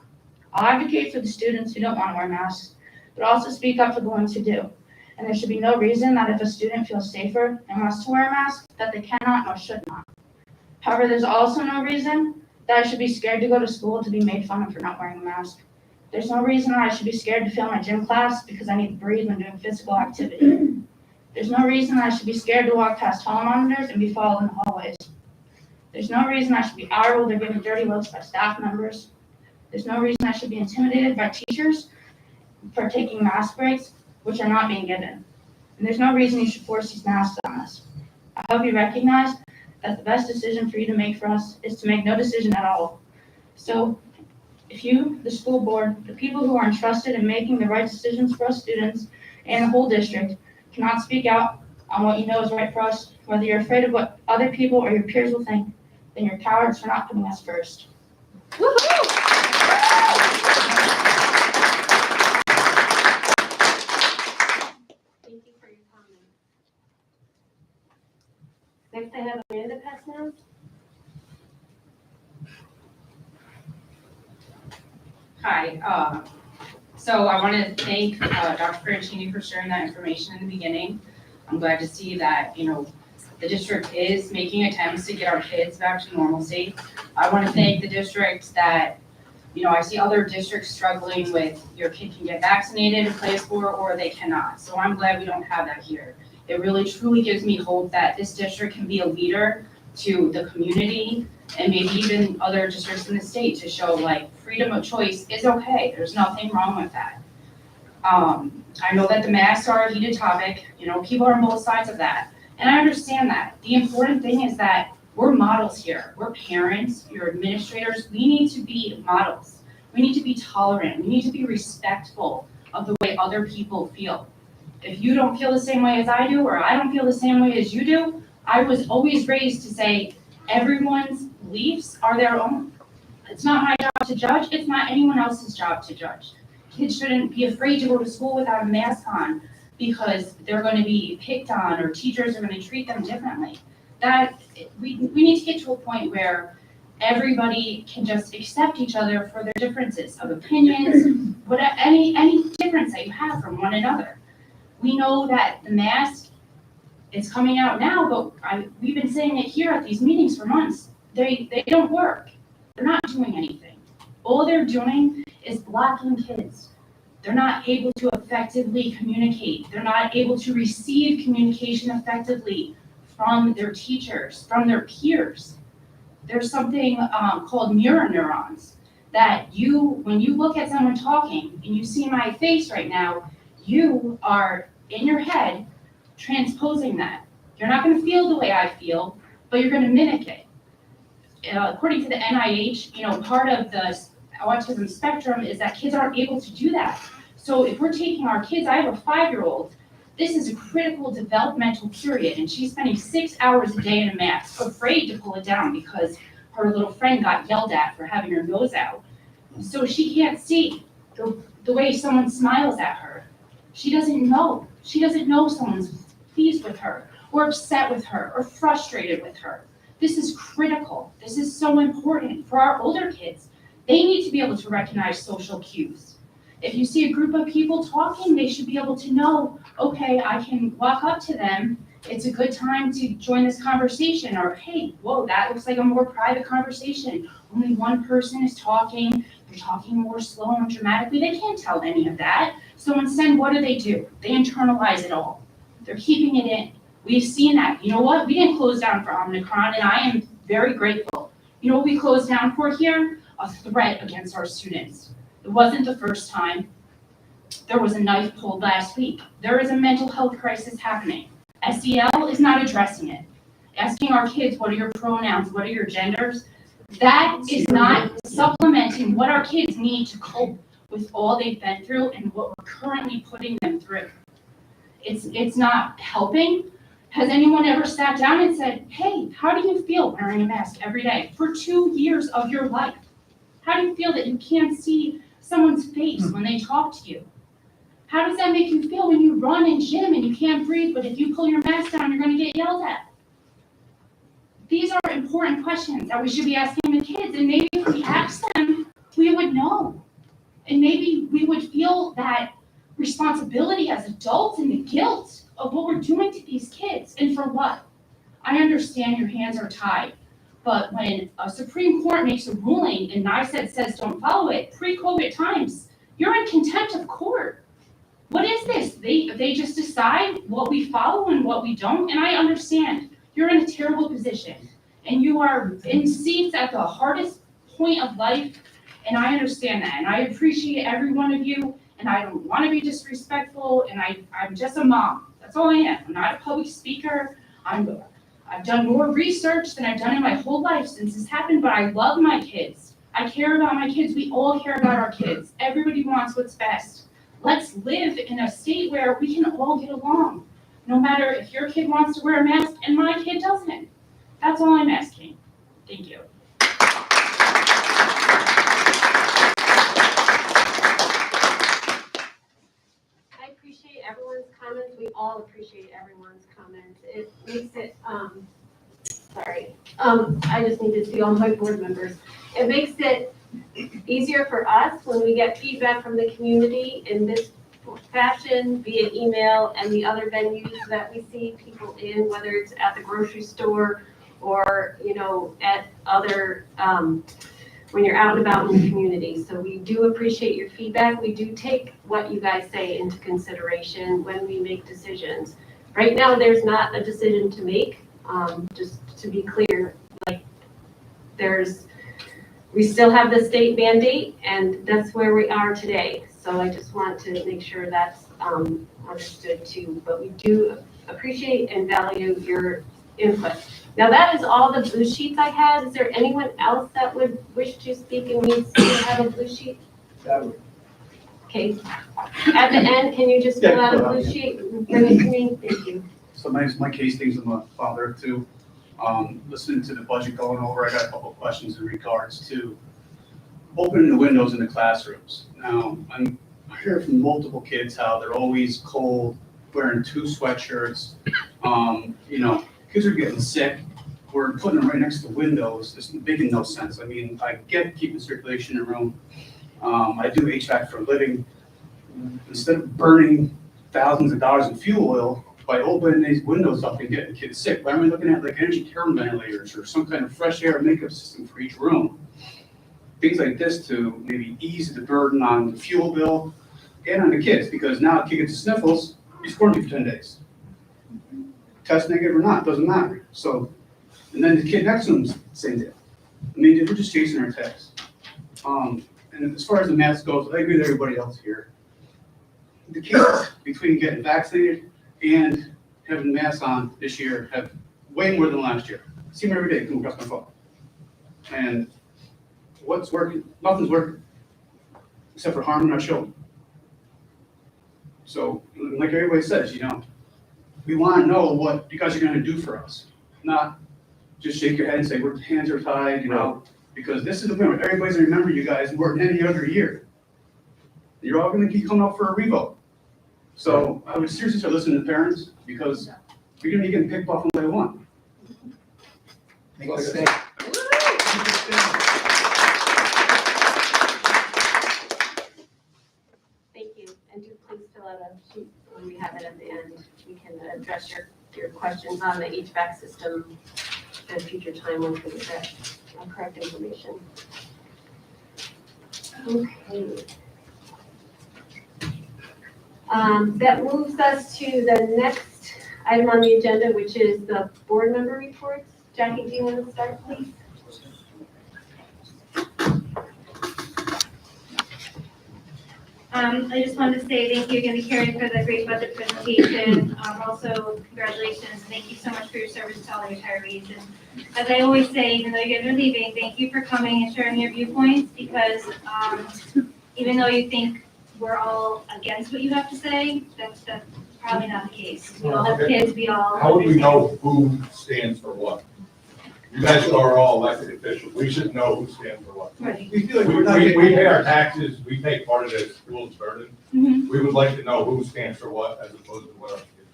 I'll advocate for the students who don't want to wear masks, but also speak up for the ones who do. And there should be no reason that if a student feels safer and wants to wear a mask, that they cannot or should not. However, there's also no reason that I should be scared to go to school to be made fun of for not wearing a mask. There's no reason that I should be scared to fail my gym class because I need to breathe when doing physical activity. There's no reason that I should be scared to walk past hall monitors and be followed in the hallways. There's no reason I should be eyeballed or given dirty looks by staff members. There's no reason I should be intimidated by teachers for taking mask breaks, which are not being given. and there's no reason you should force these masks on us. I hope you recognize that the best decision for you to make for us is to make no decision at all. So if you, the school board, the people who are entrusted in making the right decisions for us students and the whole district, cannot speak out on what you know is right for us, whether you're afraid of what other people or your peers will think, then you're cowards for not putting us first. Thank you for your comments. Next, I have Amanda Pesno. Hi, so I want to thank Dr. Franchini for sharing that information in the beginning. I'm glad to see that, the district is making attempts to get our kids back to normalcy. I want to thank the district that, I see other districts struggling with your kid can get vaccinated and play a sport or they cannot. So I'm glad we don't have that here. It really truly gives me hope that this district can be a leader to the community and maybe even other districts in the state to show freedom of choice is okay. There's nothing wrong with that. I know that the masks are a heated topic, people are on both sides of that. And I understand that. The important thing is that we're models here. We're parents, you're administrators. We need to be models. We need to be tolerant. We need to be respectful of the way other people feel. If you don't feel the same way as I do, or I don't feel the same way as you do, I was always raised to say everyone's beliefs are their own. It's not my job to judge. It's not anyone else's job to judge. Kids shouldn't be afraid to go to school without a mask on because they're going to be picked on or teachers are going to treat them differently. That we need to get to a point where everybody can just accept each other for their differences of opinions, any difference that you have from one another. We know that the mask is coming out now, but we've been saying it here at these meetings for months. They don't work. They're not doing anything. All they're doing is blocking kids. They're not able to effectively communicate. They're not able to receive communication effectively from their teachers, from their peers. There's something called mirror neurons that when you look at someone talking and you see my face right now, you are in your head transposing that. You're not going to feel the way I feel, but you're going to mimic it. According to the NIH, part of the autism spectrum is that kids aren't able to do that. So if we're taking our kids, I have a 5-year-old, this is a critical developmental period, and she's spending 6 hours a day in a mask, afraid to pull it down because her little friend got yelled at for having her nose out. So she can't see the way someone smiles at her. She doesn't know. She doesn't know someone's pleased with her, or upset with her, or frustrated with her. This is critical. This is so important for our older kids. They need to be able to recognize social cues. If you see a group of people talking, they should be able to know, okay, I can walk up to them. It's a good time to join this conversation. Or, hey, whoa, that looks like a more private conversation. Only one person is talking. They're talking more slow and dramatically. They can't tell any of that. So instead, what do? They internalize it all. They're keeping it in. We've seen that. You know what? We didn't close down for Omicron, and I am very grateful. You know what we closed down for here? A threat against our students. It wasn't the first time. There was a knife pulled last week. There is a mental health crisis happening. SEL is not addressing it. Asking our kids, what are your pronouns? What are your genders? That is not supplementing what our kids need to cope with all they've been through and what we're currently putting them through. It's not helping. Has anyone ever sat down and said, hey, how do you feel wearing a mask every day for 2 years of your life? How do you feel that you can't see someone's face when they talk to you? How does that make you feel when you run in gym and you can't breathe, but if you pull your mask down, you're going to get yelled at? These are important questions that we should be asking the kids, and maybe if we ask them, we would know. And maybe we would feel that responsibility as adults and the guilt of what we're doing to these kids, and for what? I understand your hands are tied, but when a Supreme Court makes a ruling and NICED says don't follow it, pre-COVID times, you're in contempt of court. What is this? They just decide what we follow and what we don't, and I understand. You're in a terrible position, and you are in seats at the hardest point of life, and I understand that, and I appreciate every one of you, and I don't want to be disrespectful, and I'm just a mom. That's all I am. I'm not a public speaker. I've done more research than I've done in my whole life since this happened, but I love my kids. I care about my kids. We all care about our kids. Everybody wants what's best. Let's live in a state where we can all get along, no matter if your kid wants to wear a mask and my kid doesn't. That's all I'm asking. Thank you. I appreciate everyone's comments. We all appreciate everyone's comments. It makes it, I just need to see all my board members. It makes it easier for us when we get feedback from the community in this fashion via email and the other venues that we see people in, whether it's at the grocery store or, at other, when you're out and about in the community. So we do appreciate your feedback. We do take what you guys say into consideration when we make decisions. Right now, there's not a decision to make, just to be clear, we still have the state mandate and that's where we are today. So I just want to make sure that's understood too, but we do appreciate and value your input. Now that is all the blue sheets I had. Is there anyone else that would wish to speak and needs to have a blue sheet? Okay. At the end, can you just fill out a blue sheet and bring it to me? Thank you. So my name's Mike Hastings. I'm a father of two. Listening to the budget going over, I got a couple of questions in regards to opening the windows in the classrooms. Now, I hear from multiple kids how they're always cold, wearing 2 sweatshirts. Kids are getting sick. We're putting them right next to windows. It's making no sense. I mean, I get keeping circulation in the room. I do HVAC for a living. Instead of burning thousands of dollars in fuel oil by opening these windows up and getting kids sick, why aren't we looking at like energy thermometers or some kind of fresh air makeup system for each room? Things like this to maybe ease the burden on the fuel bill and on the kids, because now if you get the sniffles, he's quarantined for 10 days. Test negative or not, doesn't matter. So, and then the kid next to him's same deal. I mean, we're just chasing our tags. And as far as the mask goes, I agree with everybody else here. The cases between getting vaccinated and having masks on this year have way more than last year. I see them every day come across my phone. And what's working? Nothing's working, except for harming our children. So, like everybody says, we want to know what you guys are going to do for us, not just shake your head and say, "We're hands are tied," because this is the point where everybody's going to remember you guys more than any other year. You're all going to keep coming up for a revote. So I would seriously start listening to parents, because you're going to be getting picked off on day one. Thank you. And do please fill out a sheet when we have it at the end. We can address your questions on the HVAC system at a future time once we get that correct information. Okay. That moves us to the next item on the agenda, which is the board member reports. Jackie, do you want to start, please? I just wanted to say thank you again to Karen for the great budget presentation. Also, congratulations. Thank you so much for your service to all the retirees. And as I always say, even though you guys are leaving, thank you for coming and sharing your viewpoints, because even though you think we're all against what you have to say, that's probably not the case. We all have kids, we all. How would we know who stands for what? You guys are all elected officials. We should know who stands for what. Right. We feel like we're not getting. We pay our taxes, we pay part of the school's burden. Mhm. We would like to know who stands for what, as opposed to what our kids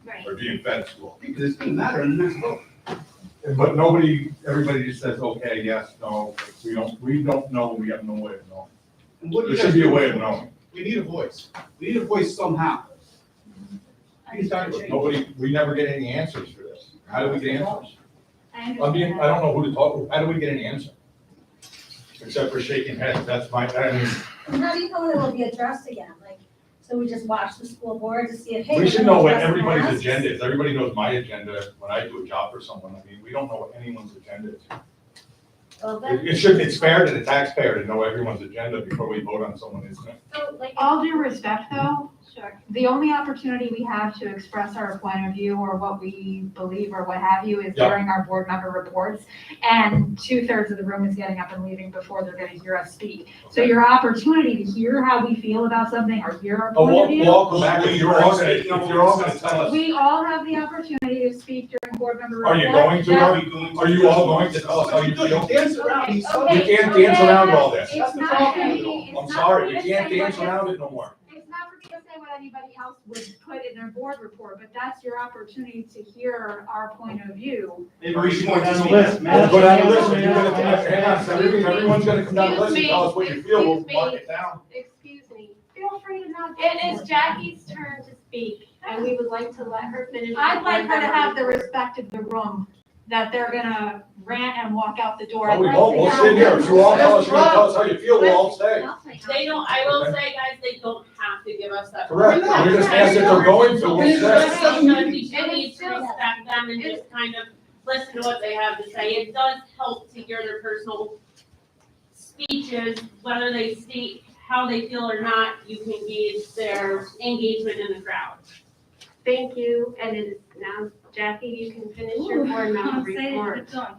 Right. are being fed at school. Because it's going to matter in the next vote. But everybody just says, okay, yes, no, we don't know, we have no way of knowing. And what do There you should guys be a do? way of knowing. We need a voice. We need a voice somehow. We can start a But change. we never get any answers for this. How do we get answers? I I mean, understand I that. don't know who to talk to. How do we get an answer? Except for shaking heads, And how do you know it will be addressed again? So we just watch the school board to see if, hey. we we're should gonna know what address everybody's masks? agenda is. Everybody knows my agenda when I do a job for someone. I mean, we don't know what anyone's agenda is. Well, then, It's fair to the taxpayer to know everyone's agenda before we vote on someone, isn't it? so like, All due respect though, Sure. The only opportunity we have to express our point of view or what we believe or what have you is Yeah. during our board member reports. And 2/3 of the room is getting up and leaving before they're gonna hear us speak. So your opportunity to hear how we feel about something or hear our Oh, point of view. we'll all come back if you're all gonna, tell us. We all have the opportunity to speak during board member Are reports. you going to, That- are you all going to tell us how you feel? Dance Okay, You okay, can't dance okay. around all this. It's not for me, I'm it's not sorry, for you me to can't say dance what- around it no more. It's not for me to say what anybody else would put in their board report, but that's your opportunity to hear our point of view. Maybe we should go down the list, We'll man. go down the list, and you're gonna, hang on, everyone's gonna come down the list and Excuse tell us what you feel, we'll me, mark it down. Excuse me. Feel free to not. It is Jackie's turn to speak, and we would like to let her finish. I'd like her to have the respect of the room, that they're gonna rant and walk out the door. Oh, we I'd like won't, to we'll have- sit here, if you all tell us, you're gonna tell us how you feel, we'll all stay. They don't, I will say, guys, they don't have to give us that. Correct, we're just asked if they're going to, we'll stay. So we do need to respect them and just kind of listen to what they have to say. It does help to hear their personal speeches, whether they state how they feel or not, you can gauge their engagement in the crowd. Thank you, and it is now, Jackie, you can finish your board member I'm excited to report. keep going.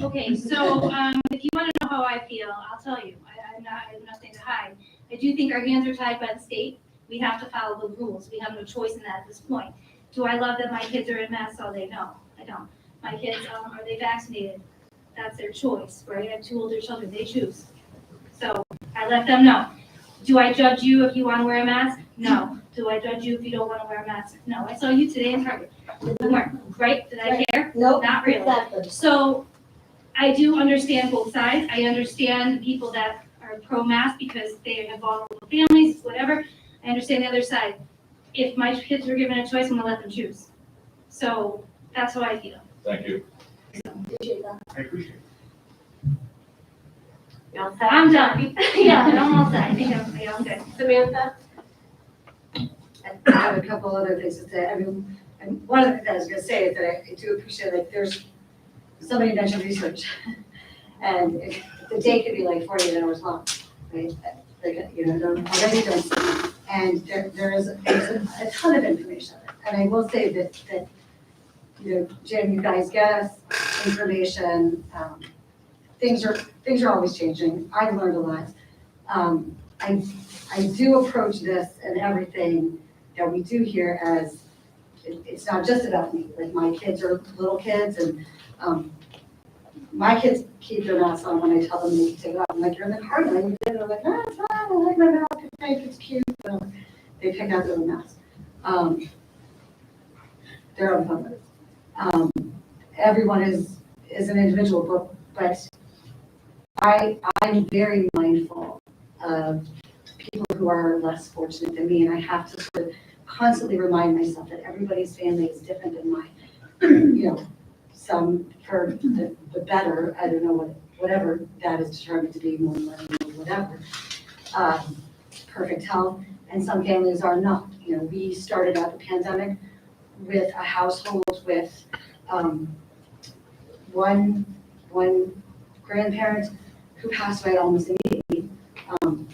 Okay, so, if you wanna know how I feel, I'll tell you, I have nothing to hide. I do think our hands are tied by the state, we have to follow the rules, we have no choice in that at this point. Do I love that my kids are in masks all day? No, I don't. My kids, are they vaccinated? That's their choice, right? I have 2 older children, they choose. So, I let them know. Do I judge you if you wanna wear a mask? No. Do I judge you if you don't wanna wear a mask? No. I saw you today in Target, you weren't, right? Did I care? Nope. Not really. Exactly. So I do understand both sides. I understand people that are pro-mask because they have vulnerable families, whatever. I understand the other side. If my kids were given a choice, I'm gonna let them choose. So that's how I feel. Thank you. I appreciate it. You all set? I'm done. Yeah, I'm almost done. I think I'm good. Samantha? I have a couple other things to say. I mean, and one of the things I was gonna say is that I do appreciate, like, there's, somebody mentioned research. And the day could be like 48 hours long, right? Like, you know, already done. And there's a ton of information. And I will say that, you know, Jim, you guys get us information. Things are always changing. I've learned a lot. I do approach this and everything that we do here as, it's not just about me. Like, my kids are little kids, and my kids keep their masks on when I tell them they can take it off. I'm like, you're in the car now, you did it. They're like, no, it's fine, I like my mask, it's cute. So they pick out their mask. They're on fun with it. Everyone is an individual, but I'm very mindful of people who are less fortunate than me, and I have to sort of constantly remind myself that everybody's family is different than mine. You know, some for the better, I don't know whatever that is determined to be, more money or whatever. Perfect health, and some families are not. You know, we started out the pandemic with a household with one grandparent who passed away almost immediately. Then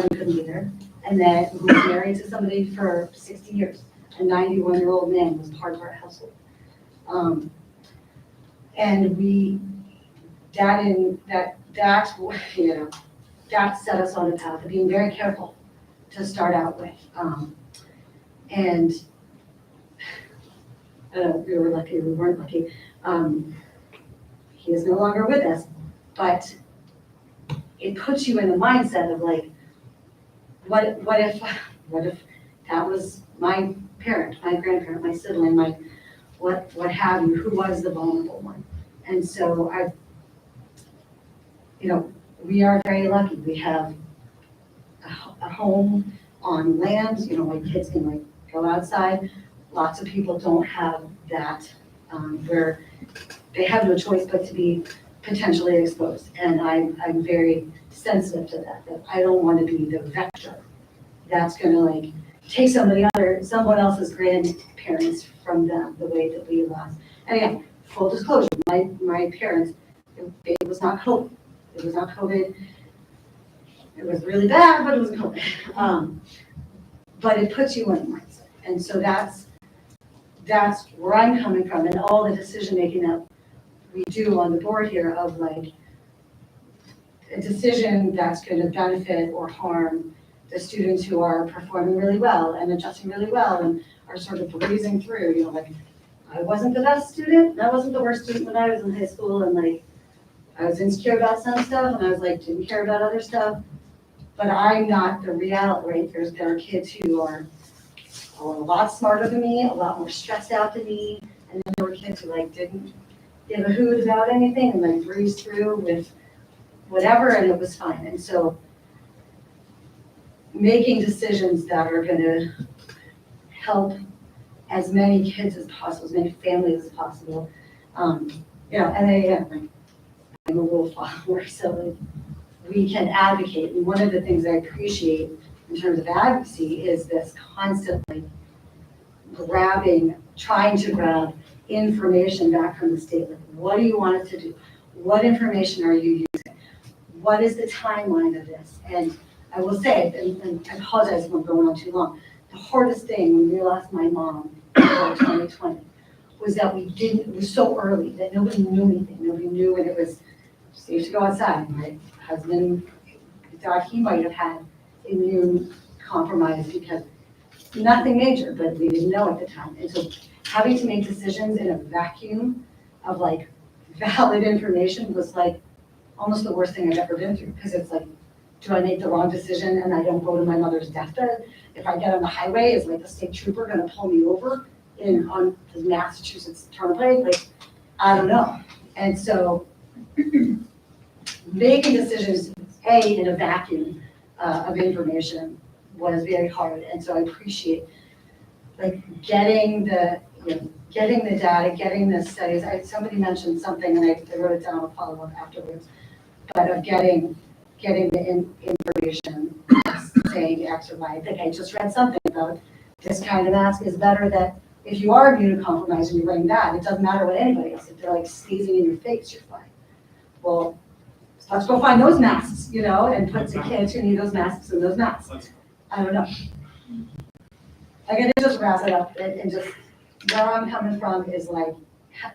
we couldn't be there. And then who was married to somebody for 60 years. A 91-year-old man was part of our household. And that set us on the path of being very careful to start out with. And I don't know, we were lucky, we weren't lucky. He is no longer with us, but it puts you in the mindset of like, what if that was my parent, my grandparent, my sibling, my what have you, who was the vulnerable one? And so we are very lucky. We have a home on land, my kids can go outside. Lots of people don't have that, where they have no choice but to be potentially exposed. And I'm very sensitive to that I don't want to be the vector that's gonna take someone else's grandparents from them the way that we lost. And again, full disclosure, my parents, it was not COVID. It was not COVID. It was really bad, but it was COVID. but it puts you in a mindset. And so that's where I'm coming from, and all the decision-making that we do on the board here of like a decision that's going to benefit or harm the students who are performing really well and adjusting really well and are sort of breezing through, like I wasn't the best student, I wasn't the worst student when I was in high school, and like I was insecure about some stuff and I was like didn't care about other stuff, but I'm not the reality, right? There are kids who are a lot smarter than me, a lot more stressed out than me, and then there were kids who like didn't give a hoot about anything and like breezed through with whatever, and it was fine. And so making decisions that are going to help as many kids as possible, as many families as possible, and again, I'm a rule follower, so like, we can advocate. And one of the things I appreciate in terms of advocacy is this constantly trying to grab information back from the state. Like, what do you want us to do? What information are you using? What is the timeline of this? And I will say, and I apologize if I'm going on too long, the hardest thing when we lost my mom in 2020 was that it was so early that nobody knew anything. Nobody knew when it was safe to go outside. My husband thought he might have had immune compromise because nothing major, but we didn't know at the time. And so having to make decisions in a vacuum of like valid information was like almost the worst thing I've ever been through, because it's like, do I make the wrong decision and I don't go to my mother's deathbed? If I get on the highway, is like a state trooper gonna pull me over on the Massachusetts Turnpike? Like, I don't know. And so making decisions, in a vacuum of information was very hard. And so I appreciate like getting the data, getting the studies. Somebody mentioned something and I wrote it down, I'll follow up afterwards, but of getting the information saying X or Y. I think I just read something about this kind of mask is better, that if you are immunocompromised and you're wearing that, it doesn't matter what anybody else, if they're like sneezing in your face, you're fine. Well, let's go find those masks, and put the kids who need those masks in those masks. I don't know. I'm gonna just wrap it up and just where I'm coming from is like,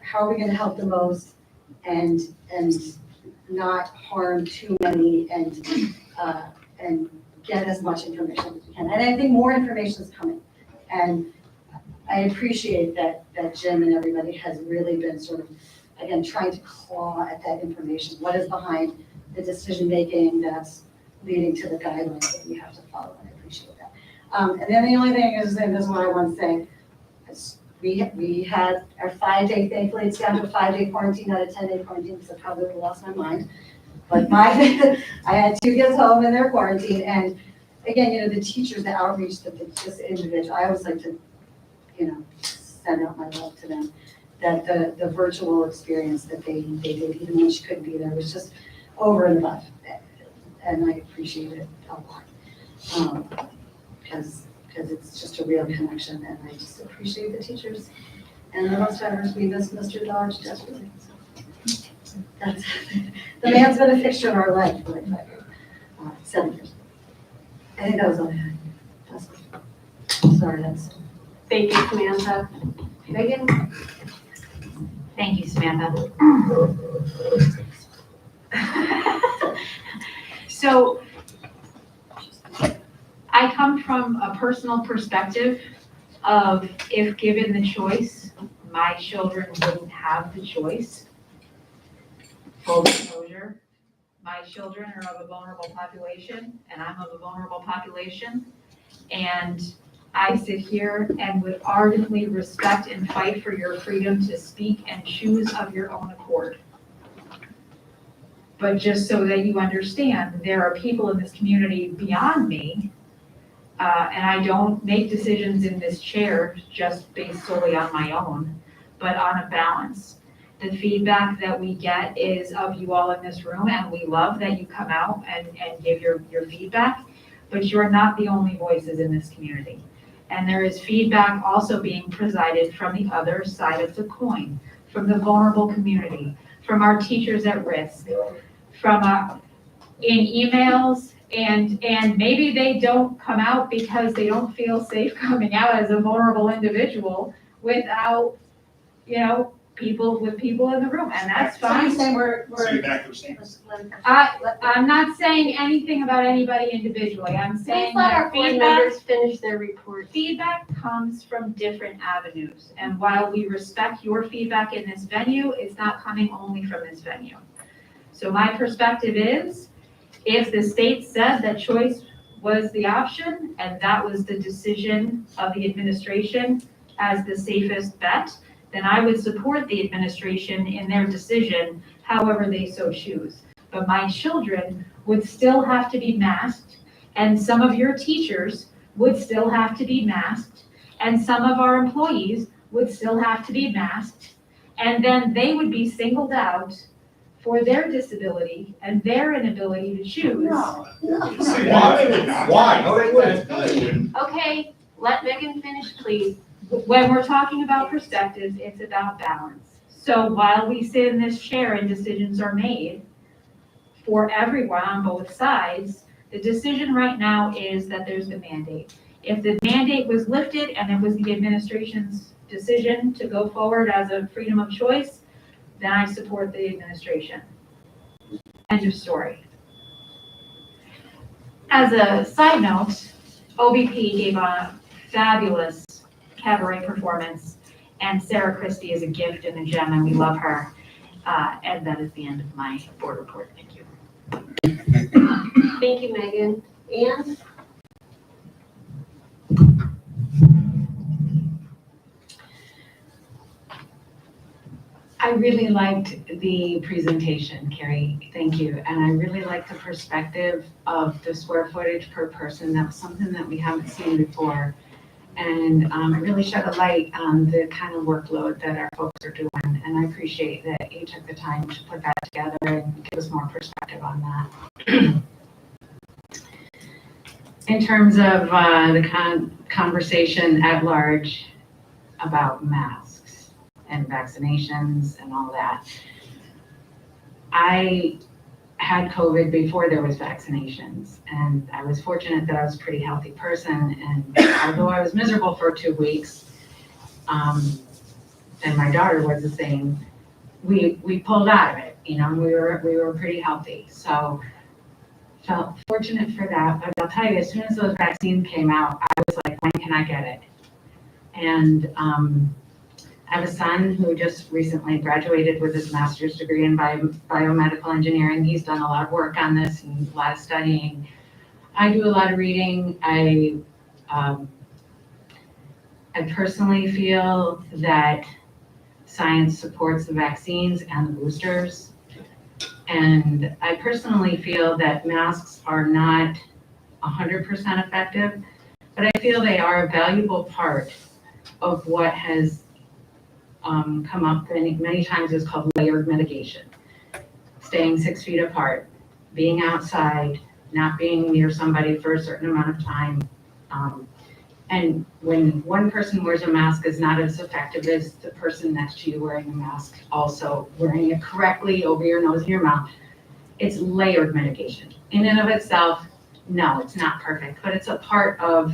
how are we gonna help the most and not harm too many and get as much information as we can. And I think more information is coming. And I appreciate that Jim and everybody has really been sort of, again, trying to claw at that information. What is behind the decision-making that's leading to the guidelines that we have to follow, and I appreciate that. And then the only thing is, and this is what I want to say, is we had our 5-day, thankfully it's down to a 5-day quarantine, not a 10-day quarantine, because I probably would have lost my mind. But I had 2 kids home in their quarantine, and again, the teachers, the outreach, this individual, I always like to, send out my love to them, that the virtual experience that they did, even when she couldn't be there, was just over and above. And I appreciate it a lot. Because it's just a real connection, and I just appreciate the teachers. And the bus drivers, we miss Mr. Dodge desperately. So that's, the man's been a fixture in our life for like 5 years, 7 years. I think that was all I had. Sorry, that's. Thank you, Samantha. Megan? Thank you, Samantha. So I come from a personal perspective of, if given the choice, my children wouldn't have the choice. Full disclosure, my children are of a vulnerable population, and I'm of a vulnerable population. And I sit here and would ardently respect and fight for your freedom to speak and choose of your own accord. But just so that you understand, there are people in this community beyond me, and I don't make decisions in this chair just based solely on my own, but on a balance. The feedback that we get is of you all in this room, and we love that you come out and give your feedback, but you're not the only voices in this community. And there is feedback also being presided from the other side of the coin, from the vulnerable community, from our teachers at risk, from in emails, and maybe they don't come out because they don't feel safe coming out as a vulnerable individual without, people in the room, and that's fine. So you back to stand. I'm not saying anything about anybody individually, I'm saying Please let our that board feedback, members finish their report. feedback comes from different avenues. And while we respect your feedback in this venue, it's not coming only from this venue. So my perspective is, if the state said that choice was the option, and that was the decision of the administration as the safest bet, then I would support the administration in their decision, however they so choose. But my children would still have to be masked, and some of your teachers would still have to be masked, and some of our employees would still have to be masked, and then they would be singled out for their disability and their inability to choose. Why? No, they wouldn't. Okay, let Megan finish, please. When we're talking about perspectives, it's about balance. So while we sit in this chair and decisions are made for everyone on both sides, the decision right now is that there's the mandate. If the mandate was lifted and it was the administration's decision to go forward as a freedom of choice, then I support the administration. End of story. As a side note, OBP gave a fabulous cabaret performance, and Sarah Christie is a gift and a gem, and we love her. And that is the end of my board report. Thank you. Thank you, Megan. Anne? I really liked the presentation, Carrie. Thank you. And I really liked the perspective of the square footage per person. That was something that we haven't seen before. And it really shed a light on the kind of workload that our folks are doing. And I appreciate that you took the time to put that together and give us more perspective on that. In terms of the conversation at large about masks and vaccinations and all that, I had COVID before there was vaccinations, and I was fortunate that I was a pretty healthy person, and although I was miserable for 2 weeks, and my daughter was the same, we pulled out of it, we were pretty healthy, so felt fortunate for that. But I'll tell you, as soon as those vaccines came out, I was like, when can I get it? And I have a son who just recently graduated with his master's degree in biomedical engineering. He's done a lot of work on this and a lot of studying. I do a lot of reading. I personally feel that science supports the vaccines and the boosters. And I personally feel that masks are not 100% effective, but I feel they are a valuable part of what has come up many times is called layered mitigation. Staying 6 feet apart, being outside, not being near somebody for a certain amount of time. And when one person wears a mask is not as effective as the person next to you wearing a mask, also wearing it correctly over your nose and your mouth. It's layered mitigation. In and of itself, no, it's not perfect, but it's a part of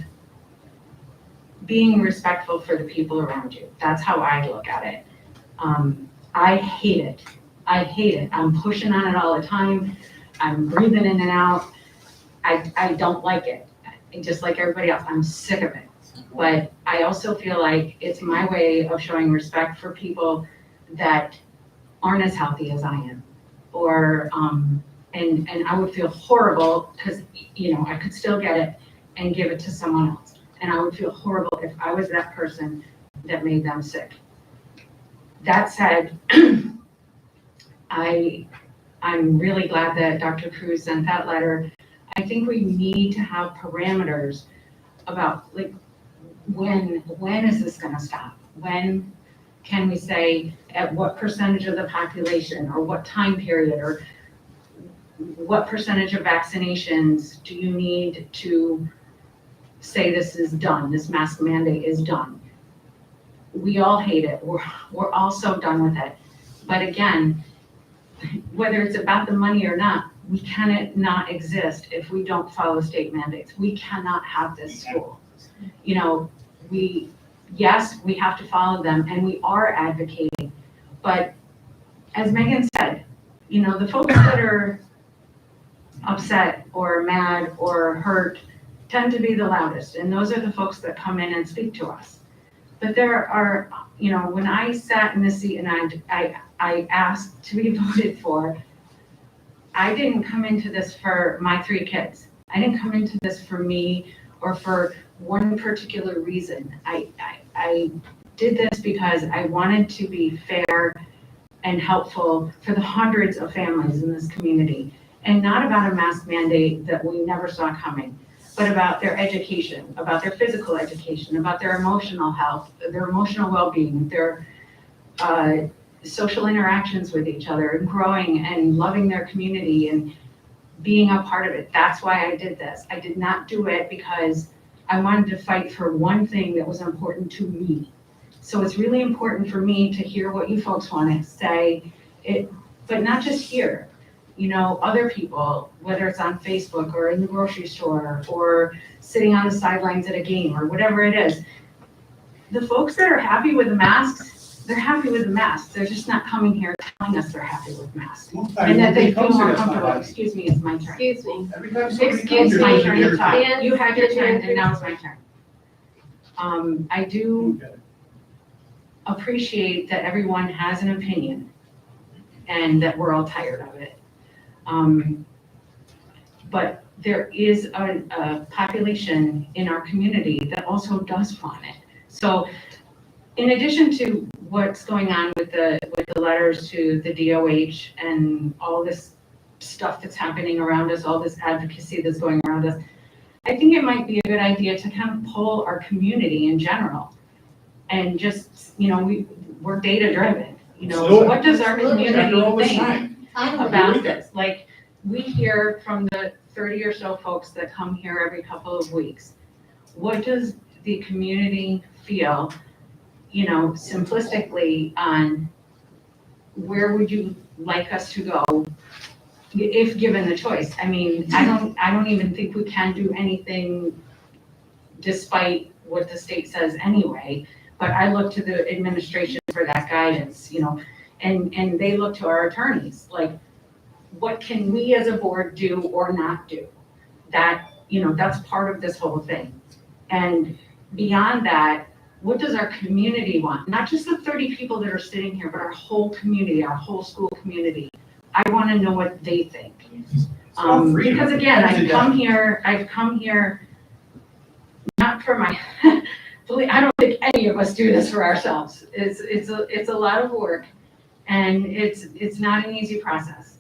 being respectful for the people around you. That's how I look at it. I hate it. I'm pushing on it all the time. I'm breathing in and out. I don't like it. Just like everybody else, I'm sick of it. But I also feel like it's my way of showing respect for people that aren't as healthy as I am. Or, and I would feel horrible because, I could still get it and give it to someone else. And I would feel horrible if I was that person that made them sick. That said, I'm really glad that Dr. Cruz sent that letter. I think we need to have parameters about like when is this going to stop? When can we say at what percentage of the population or what time period or what percentage of vaccinations do you need to say this is done, this mask mandate is done? We all hate it. We're all so done with it. But again, whether it's about the money or not, we cannot exist if we don't follow state mandates. We cannot have this school. You know, yes, we have to follow them and we are advocating. But as Megan said, you know, the folks that are upset or mad or hurt tend to be the loudest. And those are the folks that come in and speak to us. But there are, you know, when I sat in the seat and I asked to be voted for, I didn't come into this for my 3 kids. I didn't come into this for me or for one particular reason. I did this because I wanted to be fair and helpful for the hundreds of families in this community, and not about a mask mandate that we never saw coming, but about their education, about their physical education, about their emotional health, their emotional well-being, their social interactions with each other, and growing and loving their community and being a part of it. That's why I did this. I did not do it because I wanted to fight for one thing that was important to me. So it's really important for me to hear what you folks want to say, but not just here. You know, other people, whether it's on Facebook or in the grocery store or sitting on the sidelines at a game or whatever it is, the folks that are happy with the masks, they're happy with the masks. They're just not coming here telling us they're happy with masks. And that they feel more comfortable. Excuse me, it's my turn. Excuse me. It's my turn to talk. You had your turn and now it's my turn. I do appreciate that everyone has an opinion and that we're all tired of it. But there is a population in our community that also does want it. So in addition to what's going on with the letters to the DOH and all this stuff that's happening around us, all this advocacy that's going around us, I think it might be a good idea to kind of poll our community in general. And just, you know, we're data driven, you know, what does our community think about this? Like, we hear from the 30 or so folks that come here every couple of weeks. What does the community feel, you know, simplistically on where would you like us to go if given the choice? I mean, I don't even think we can do anything despite what the state says anyway, but I look to the administration for that guidance, you know, and they look to our attorneys, like, what can we as a board do or not do? That, you know, that's part of this whole thing. And beyond that, what does our community want? Not just the 30 people that are sitting here, but our whole community, our whole school community. I want to know what they think. Because again, I've come here not for my, I don't think any of us do this for ourselves. It's a lot of work and it's not an easy process.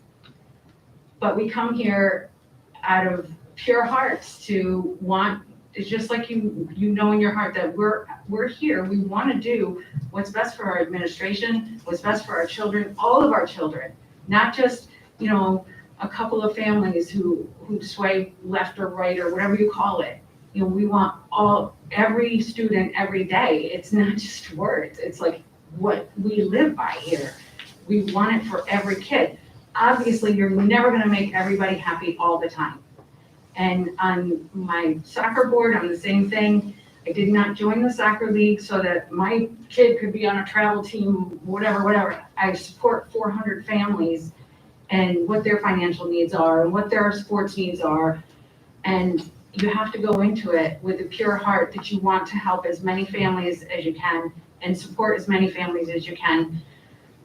But we come here out of pure hearts to want, it's just like you know in your heart that we're here. We want to do what's best for our administration, what's best for our children, all of our children, not just, you know, a couple of families who sway left or right or whatever you call it. You know, we want every student every day. It's not just words. It's like what we live by here. We want it for every kid. Obviously, you're never going to make everybody happy all the time. And on my soccer board, I'm the same thing. I did not join the soccer league so that my kid could be on a travel team, whatever. I support 400 families and what their financial needs are and what their sports needs are. And you have to go into it with a pure heart that you want to help as many families as you can and support as many families as you can,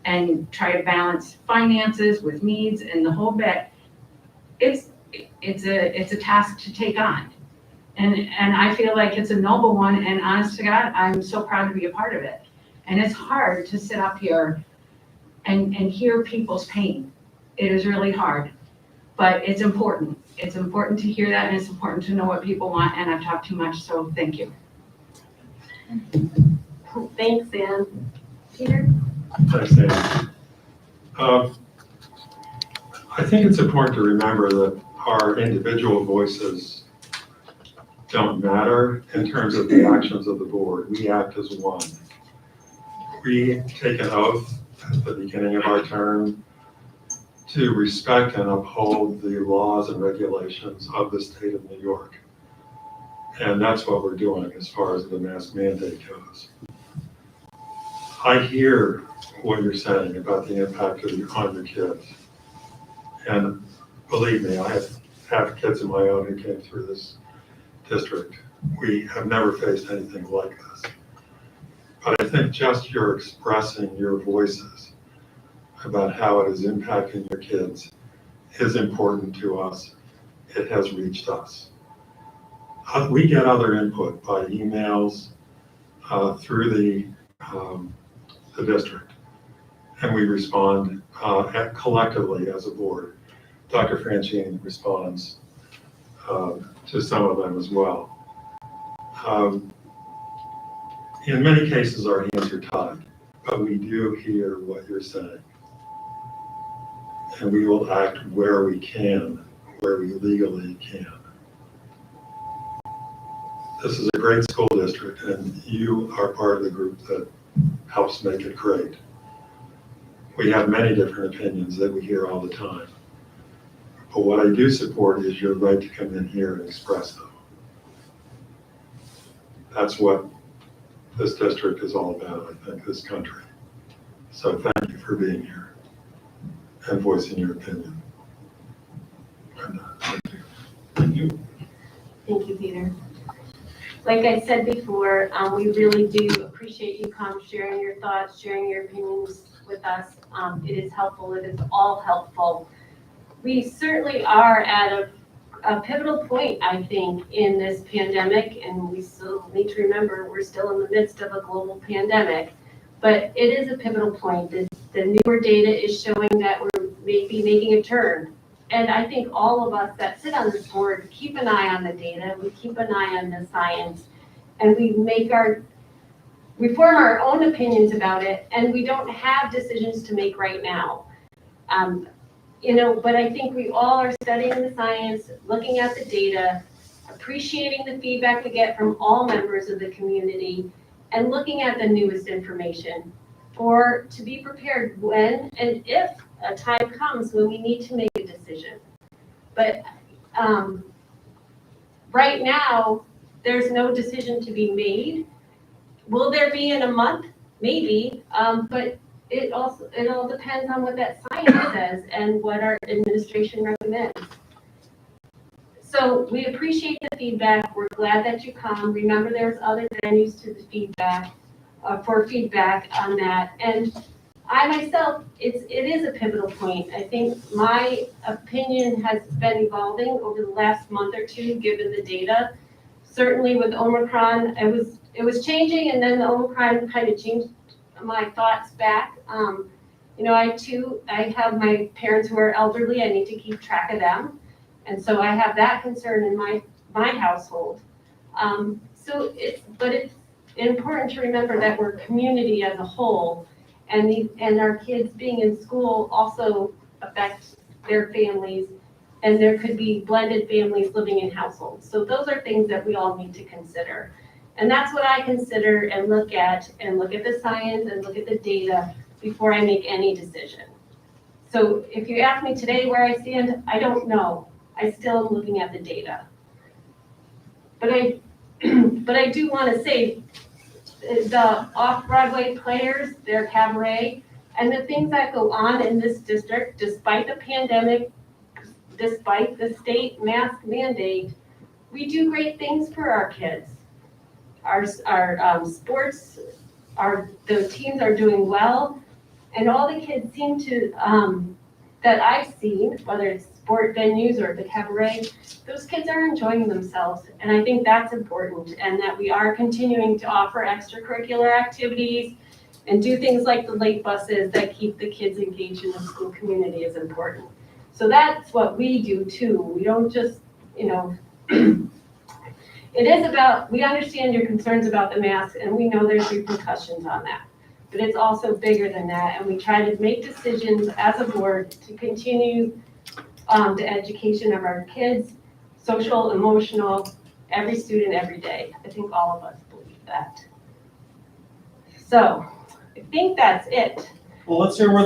and try to balance finances with needs and the whole bit. It's a task to take on. And I feel like it's a noble one, and honest to God, I'm so proud to be a part of it. And it's hard to sit up here and hear people's pain. It is really hard, but it's important. It's important to hear that, and it's important to know what people want, and I've talked too much, so thank you. Thanks, Ann. Peter? Thanks, Ann. I think it's important to remember that our individual voices don't matter in terms of the actions of the board. We act as one. We take an oath at the beginning of our term to respect and uphold the laws and regulations of the state of New York. And that's what we're doing as far as the mask mandate goes. I hear what you're saying about the impact on your kids. And believe me, I have kids of my own who came through this district. We have never faced anything like this. But I think just your expressing your voices about how it is impacting your kids is important to us. It has reached us. We get other input by emails through the district, and we respond collectively as a board. Dr. Franchini responds to some of them as well. In many cases, our hands are tied, but we do hear what you're saying. And we will act where we can, where we legally can. This is a great school district, and you are part of the group that helps make it great. We have many different opinions that we hear all the time. But what I do support is your right to come in here and express them. That's what this district is all about, I think, this country. So thank you for being here and voicing your opinion. Thank you, Peter. Like I said before, we really do appreciate you sharing your thoughts, sharing your opinions with us. It is helpful. It is all helpful. We certainly are at a pivotal point, I think, in this pandemic, and we still need to remember we're still in the midst of a global pandemic. But it is a pivotal point. The newer data is showing that we're maybe making a turn. And I think all of us that sit on this board keep an eye on the data, we keep an eye on the science, and we form our own opinions about it, and we don't have decisions to make right now. But I think we all are studying the science, looking at the data, appreciating the feedback we get from all members of the community, and looking at the newest information to be prepared when and if a time comes when we need to make a decision. But right now, there's no decision to be made. Will there be in a month? Maybe, but it all depends on what that science says and what our administration recommends. So we appreciate the feedback. We're glad that you come. Remember, there's other venues to the feedback, for feedback on that. And I myself, it is a pivotal point. I think my opinion has been evolving over the last month or two, given the data. Certainly with Omicron, it was changing, and then the Omicron kind of changed my thoughts back. I have my parents who are elderly. I need to keep track of them, and so I have that concern in my household. But it's important to remember that we're a community as a whole, and our kids being in school also affects their families, and there could be blended families living in households. So those are things that we all need to consider. And that's what I consider and look at the science and look at the data before I make any decision. So if you ask me today where I stand, I don't know. I still am looking at the data. But I do want to say the off-Broadway players, their cabaret, and the things that go on in this district, despite the pandemic, despite the state mask mandate, we do great things for our kids. Our sports, the teams are doing well, and all the kids seem to, that I've seen, whether it's sport venues or the cabaret, those kids are enjoying themselves, and I think that's important, and that we are continuing to offer extracurricular activities and do things like the late buses that keep the kids engaged in the school community is important. So that's what we do too. We don't just, it is about, we understand your concerns about the mask, and we know there's repercussions on that. But it's also bigger than that, and we try to make decisions as a board to continue the education of our kids, social, emotional, every student, every day. I think all of us believe that. So I think that's it. Well, let's hear what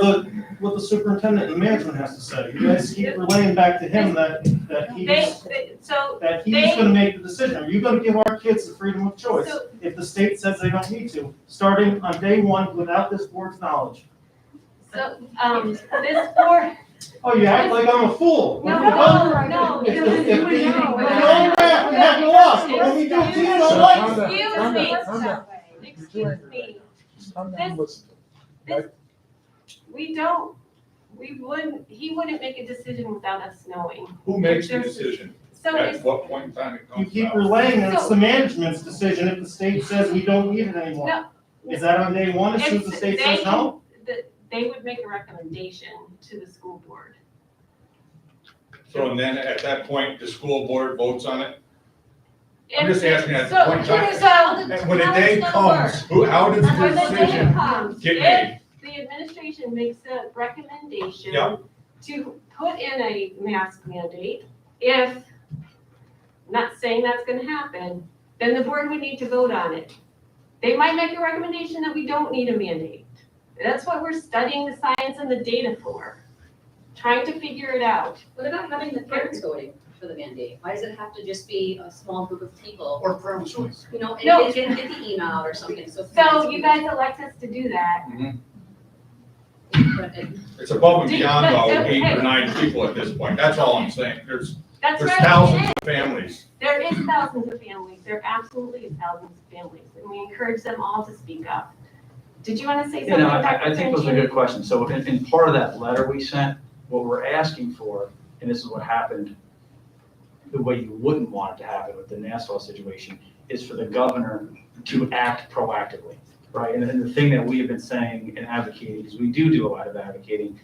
the superintendent and management has to say. You guys keep relaying back to him that he's gonna make the decision. Are you gonna give our kids the freedom of choice if the state says they don't need to, starting on day one without this board's knowledge? So, this board, Oh, you act like I'm a fool. no. If we don't rap, we have no loss, but when we do, you don't like it. Excuse me. He wouldn't make a decision without us knowing. Who makes the decision? So At it's, what point in time it You comes keep out? relaying that it's the management's decision if the state says we don't need it anymore. No. Is that on day one, as soon as the state says no? they would make a recommendation to the school board. So and then at that point, the school board votes on it? I'm If- just asking at the so- point in time. so- And when the how day it's gonna comes, how does When the the day decision comes, get if made? the administration makes a recommendation Yeah. to put in a mask mandate, if, not saying that's gonna happen, then the board would need to vote on it. They might make a recommendation that we don't need a mandate. That's what we're studying the science and the data for, trying to figure it out. What about having the parents voting for the mandate? Why does it have to just be a small group of people? Or parental choice. You know, and No. get the email out or something, so. So you guys elect us to do that. But it- It's above and Do you- beyond but- all okay. 8 or 9 people at this point. That's all I'm saying. There's That's right. thousands of families. There is thousands of families, there absolutely is thousands of families, and we encourage them all to speak up. Did you want to say You something, know, Dr. I think those are Franchini? good questions. So in part of that letter we sent, what we're asking for, and this is what happened, the way you wouldn't want it to happen with the Nassau situation, is for the governor to act proactively, right? And the thing that we have been saying and advocating, because we do a lot of advocating,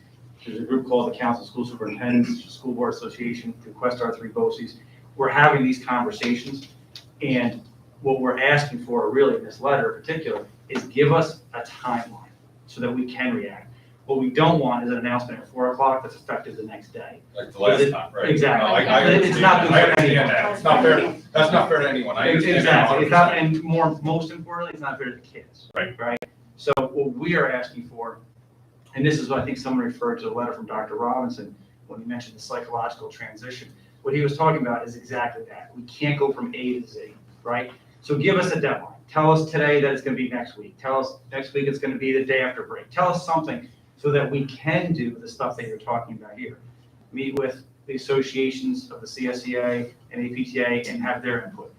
there's a group called the Council of School Superintendents, School Board Association, request our 3 BOCES. We're having these conversations, and what we're asking for really in this letter in particular is give us a timeline so that we can react. What we don't want is an announcement at 4 o'clock that's effective the next day. Like the last time, right? Exactly. No, I It's not understand that. I good for understand anyone. that. It's not fair. That's not fair to anyone. I understand that. Exactly, it's not, and most importantly, it's not fair to the kids. Right. So what we are asking for, and this is what I think someone referred to a letter from Dr. Robinson when he mentioned the psychological transition. What he was talking about is exactly that. We can't go from A to Z, right? So give us a deadline. Tell us today that it's gonna be next week. Tell us next week it's gonna be the day after break. Tell us something so that we can do the stuff that you're talking about here. Meet with the associations of the CSEA and APTA and have their input.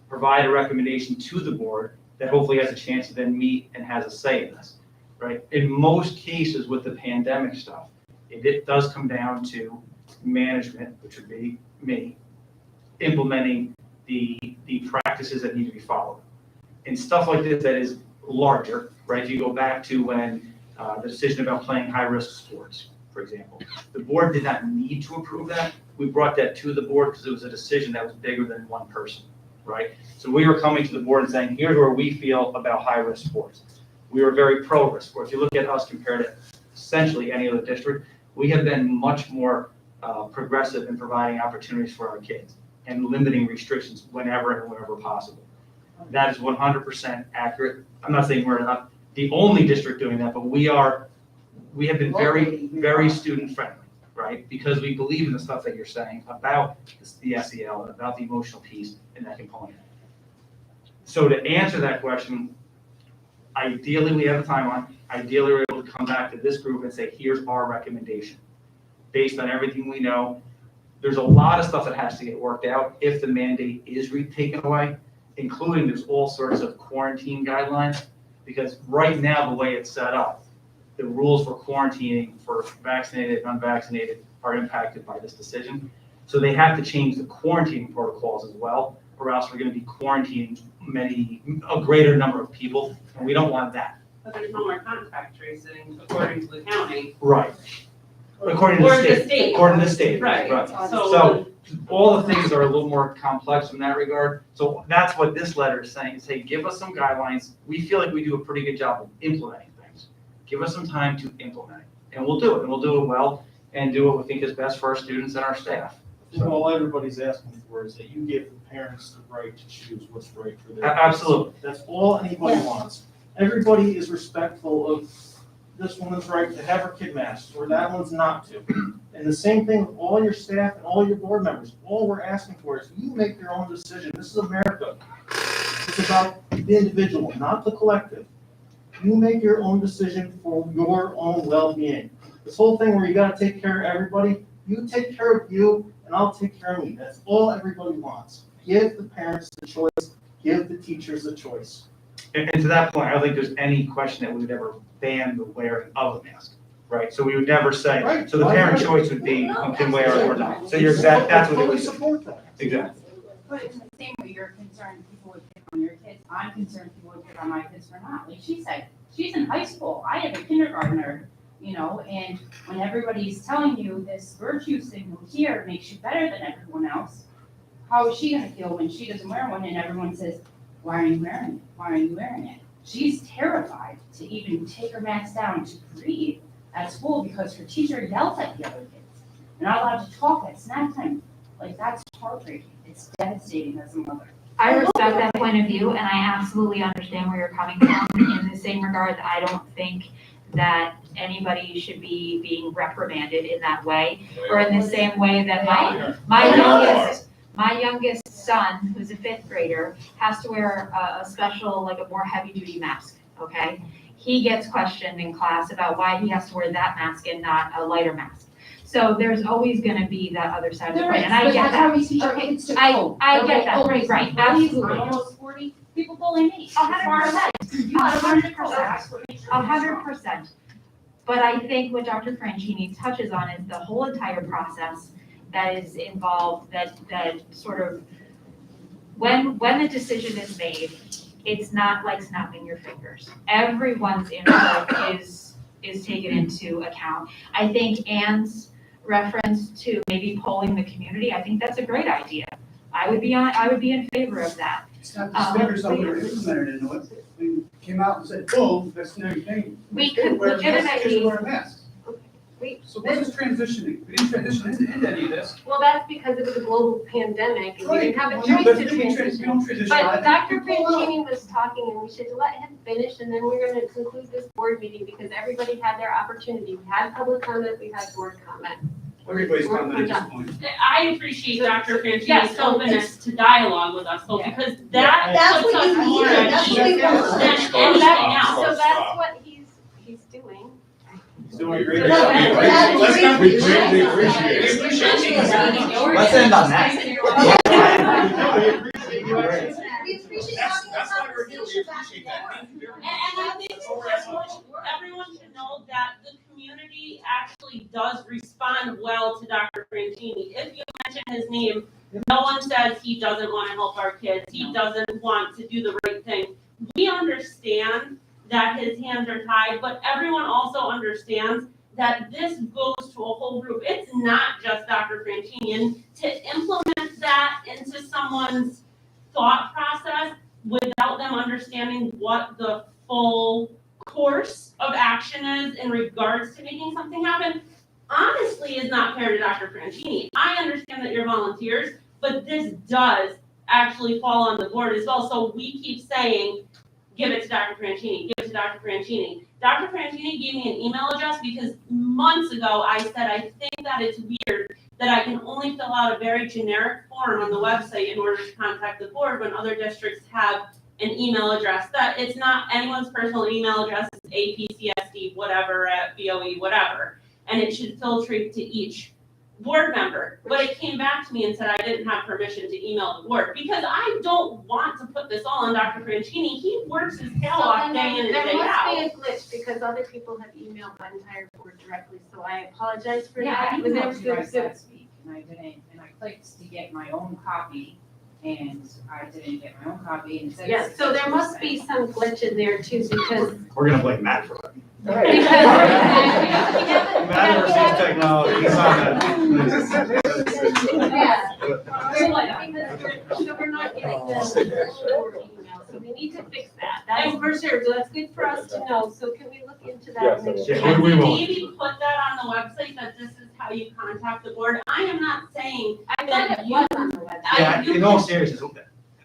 Provide a recommendation to the board that hopefully has a chance to then meet and has a say in this, right? In most cases with the pandemic stuff, it does come down to management, which would be me, implementing the practices that need to be followed. And stuff like this that is larger, right? If you go back to when the decision about playing high-risk sports, for example, the board did not need to approve that. We brought that to the board because it was a decision that was bigger than one person, right? So we were coming to the board and saying, here's where we feel about high-risk sports. We were very pro-risk sports. If you look at us compared to essentially any other district, we have been much more progressive in providing opportunities for our kids and limiting restrictions whenever and wherever possible. That is 100% accurate. I'm not saying we're not the only district doing that, but we have been very, very student friendly, right? Because we believe in the stuff that you're saying about the SEL and about the emotional piece in that component. So to answer that question, ideally we have a timeline. Ideally we're able to come back to this group and say, here's our recommendation. Based on everything we know, there's a lot of stuff that has to get worked out if the mandate is taken away, including there's all sorts of quarantine guidelines. Because right now, the way it's set up, the rules for quarantining for vaccinated and unvaccinated are impacted by this decision. So they have to change the quarantine protocols as well, or else we're going to be quarantining a greater number of people, and we don't want that. But there's no more contact tracing according to the county. Right. According to the state. According to the state. Right. So all the things are a little more complex in that regard. So that's what this letter is saying, is hey, give us some guidelines. We feel like we do a pretty good job of implementing things. Give us some time to implement it, and we'll do it, and we'll do it well, and do what we think is best for our students and our staff. So all everybody's asking for is that you give the parents the right to choose what's right for their kids. Absolutely. That's all anybody wants. Everybody is respectful of this woman's right to have her kid masked, or that one's not to. And the same thing with all your staff and all your board members. All we're asking for is you make your own decision. This is America. It's about the individual, not the collective. You make your own decision for your own well-being. This whole thing where you gotta take care of everybody, you take care of you, and I'll take care of me. That's all everybody wants. Give the parents the choice, give the teachers the choice. And to that point, I don't think there's any question that we would ever ban the wearing of a mask, right? So we would never say, Right. so the parent choice would be, you can wear it or not. So you're exact, that's what it Fully would be. support that. Exactly. But in the same way you're concerned people would pick on your kids, I'm concerned people would pick on my kids or not. Like she said, she's in high school. I have a kindergartner, you know, and when everybody's telling you this virtue signal here makes you better than everyone else, how is she gonna feel when she doesn't wear one and everyone says, why are you wearing it? Why are you wearing it? She's terrified to even take her mask down to breathe at school because her teacher yells at the other kids. They're not allowed to talk at snack time. Like, that's heartbreaking. It's devastating as a mother. I respect that point of view, and I absolutely understand where you're coming from. In the same regard, I don't think that anybody should be being reprimanded in that way, or in the same way that my youngest son, who's a 5th grader, has to wear a special, like a more heavy-duty mask, okay? He gets questioned in class about why he has to wear that mask and not a lighter mask. So there's always gonna be that other side of the coin, and I get that. Okay, I get that, right, absolutely. I'm almost 40, people bully me. 100%, 100%. But I think what Dr. Franchini touches on is the whole entire process that is involved, that sort of, when the decision is made, it's not like snapping your fingers. Everyone's input is taken into account. I think Anne's reference to maybe polling the community, I think that's a great idea. I would be in favor of that. Snap the fingers on their implemented into it. We came out and said, boom, that's the new thing. We could legitimately. Wear masks. So what is transitioning? We didn't transition into any of this. Well, that's because it was a global pandemic and we didn't have a Right. choice But to we transition. don't transition. But Dr. Franchini was talking and we should let him finish and then we're gonna conclude this board meeting because everybody had their opportunity. We had public comment, we had board comment. Everybody's commented at this point. I appreciate Dr. Yes, Franchini's so openness to dialogue with us, though, Yeah. because that That's puts what us you more need, at that's ease what we than want. anything else. So that's what he's doing. Doing a great No, job. that's Let's not great. be greatly appreciated. We appreciate you. Let's end on that. We appreciate having a That's why we're here, we conversation back appreciate and that. forth. Thank you very much. And I think everyone should know that the community actually does respond well to Dr. Franchini. If you mention his name, no one says he doesn't want to help our kids, he doesn't want to do the right thing. We understand that his hands are tied, but everyone also understands that this goes to a whole group. It's not just Dr. Franchini. And to implement that into someone's thought process without them understanding what the full course of action is in regards to making something happen, honestly is not fair to Dr. Franchini. I understand that you're volunteers, but this does actually fall on the board as well. So we keep saying, give it to Dr. Franchini, give it to Dr. Franchini. Dr. Franchini gave me an email address because months ago I said, I think that it's weird that I can only fill out a very generic form on the website in order to contact the board when other districts have an email address. That it's not anyone's personal email address, it's APCSD, whatever, at BOE, whatever. And it should filtrate to each board member. But it came back to me and said I didn't have permission to email the board because I don't want to put this all on Dr. Franchini. He works his tail off day in and There day must out. be a glitch because other people have emailed the entire board directly, so I apologize for Yeah, that. I But emailed you there- guys there- last week, and I didn't, and I clicked to get my own copy, and I didn't get my own copy, and it said. Yes, so there must be some glitch in there too because. We're gonna blame Matt for it. Because- Matt oversees technology, he's on Yeah. that. So we're not getting the board email, so we need to fix that. That's for sure, so that's good for us to know, so can we look into that and make sure? Yeah, we will. Maybe put that on the website that this is how you contact the board. I am not saying I thought it was on the website. Yeah, in all seriousness,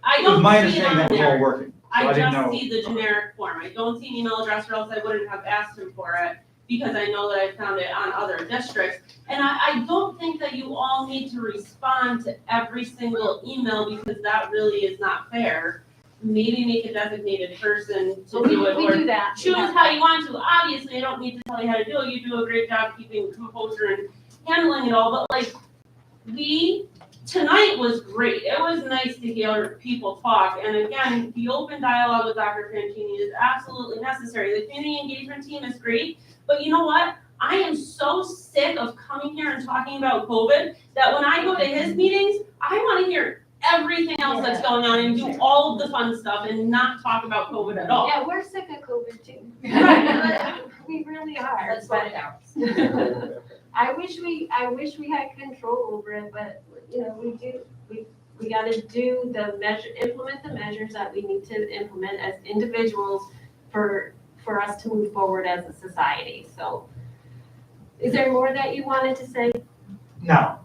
I it was don't my see it understanding on that was all there. working. I didn't just know. see the generic form. I don't see an email address or else I wouldn't have asked him for it because I know that I found it on other districts. And I don't think that you all need to respond to every single email because that really is not fair. Maybe make a designated person to So we do it or do that. choose how you want to. Obviously, I don't need to tell you how to do it. You do a great job keeping composure and handling it all, but like, tonight was great. It was nice to hear people talk. And again, the open dialogue with Dr. Franchini is absolutely necessary. The community engagement team is great, but you know what? I am so sick of coming here and talking about COVID that when I go to his meetings, I want to hear everything else that's going on and do all of the fun stuff and not talk about COVID at all. Yeah, we're sick of COVID too. We really are. Let's sort it out. I wish we had control over it, but, you know, we gotta do implement the measures that we need to implement as individuals for us to move forward as a society, so. Is there more that you wanted to say? No.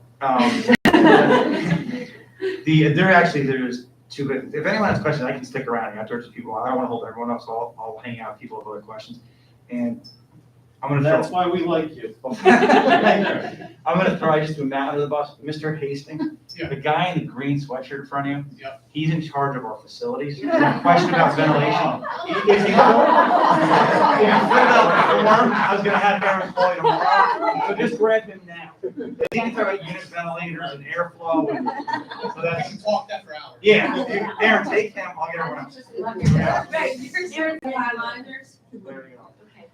There's two, but if anyone has questions, I can stick around afterwards. People, I don't want to hold everyone up, so I'll hang out if people have other questions. And I'm gonna That's throw, why we like you. I'm gonna throw, I just threw Matt under the bus. Mr. Hastings, Yeah. the guy in the green sweatshirt in front of you, Yeah. he's in charge of our facilities. Question about ventilation. If you fill out the form, I was gonna have Aaron call you tomorrow, so just grab him now. He can talk about unit ventilators and airflow, and so I that's, can talk that for hours. yeah, Aaron, take him, I'll get everyone else. Yeah. Right, you're the monitors. There you go. Okay,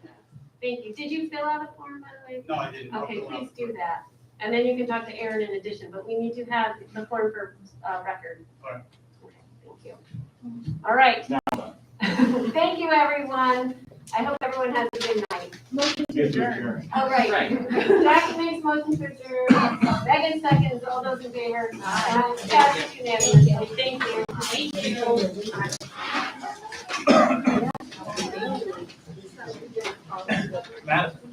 thank you. Did you fill out a form, by the way? No, I didn't. I'll Okay, fill it out. please do that. And then you can talk to Aaron in addition, but we need to have the form for record. All right. Okay, thank you. All right. Thank you, everyone. I hope everyone has a good night. All right. Jackie makes motion to adjourn. Megan seconds. All those in favor? Passes unanimously. Thank you. Madison.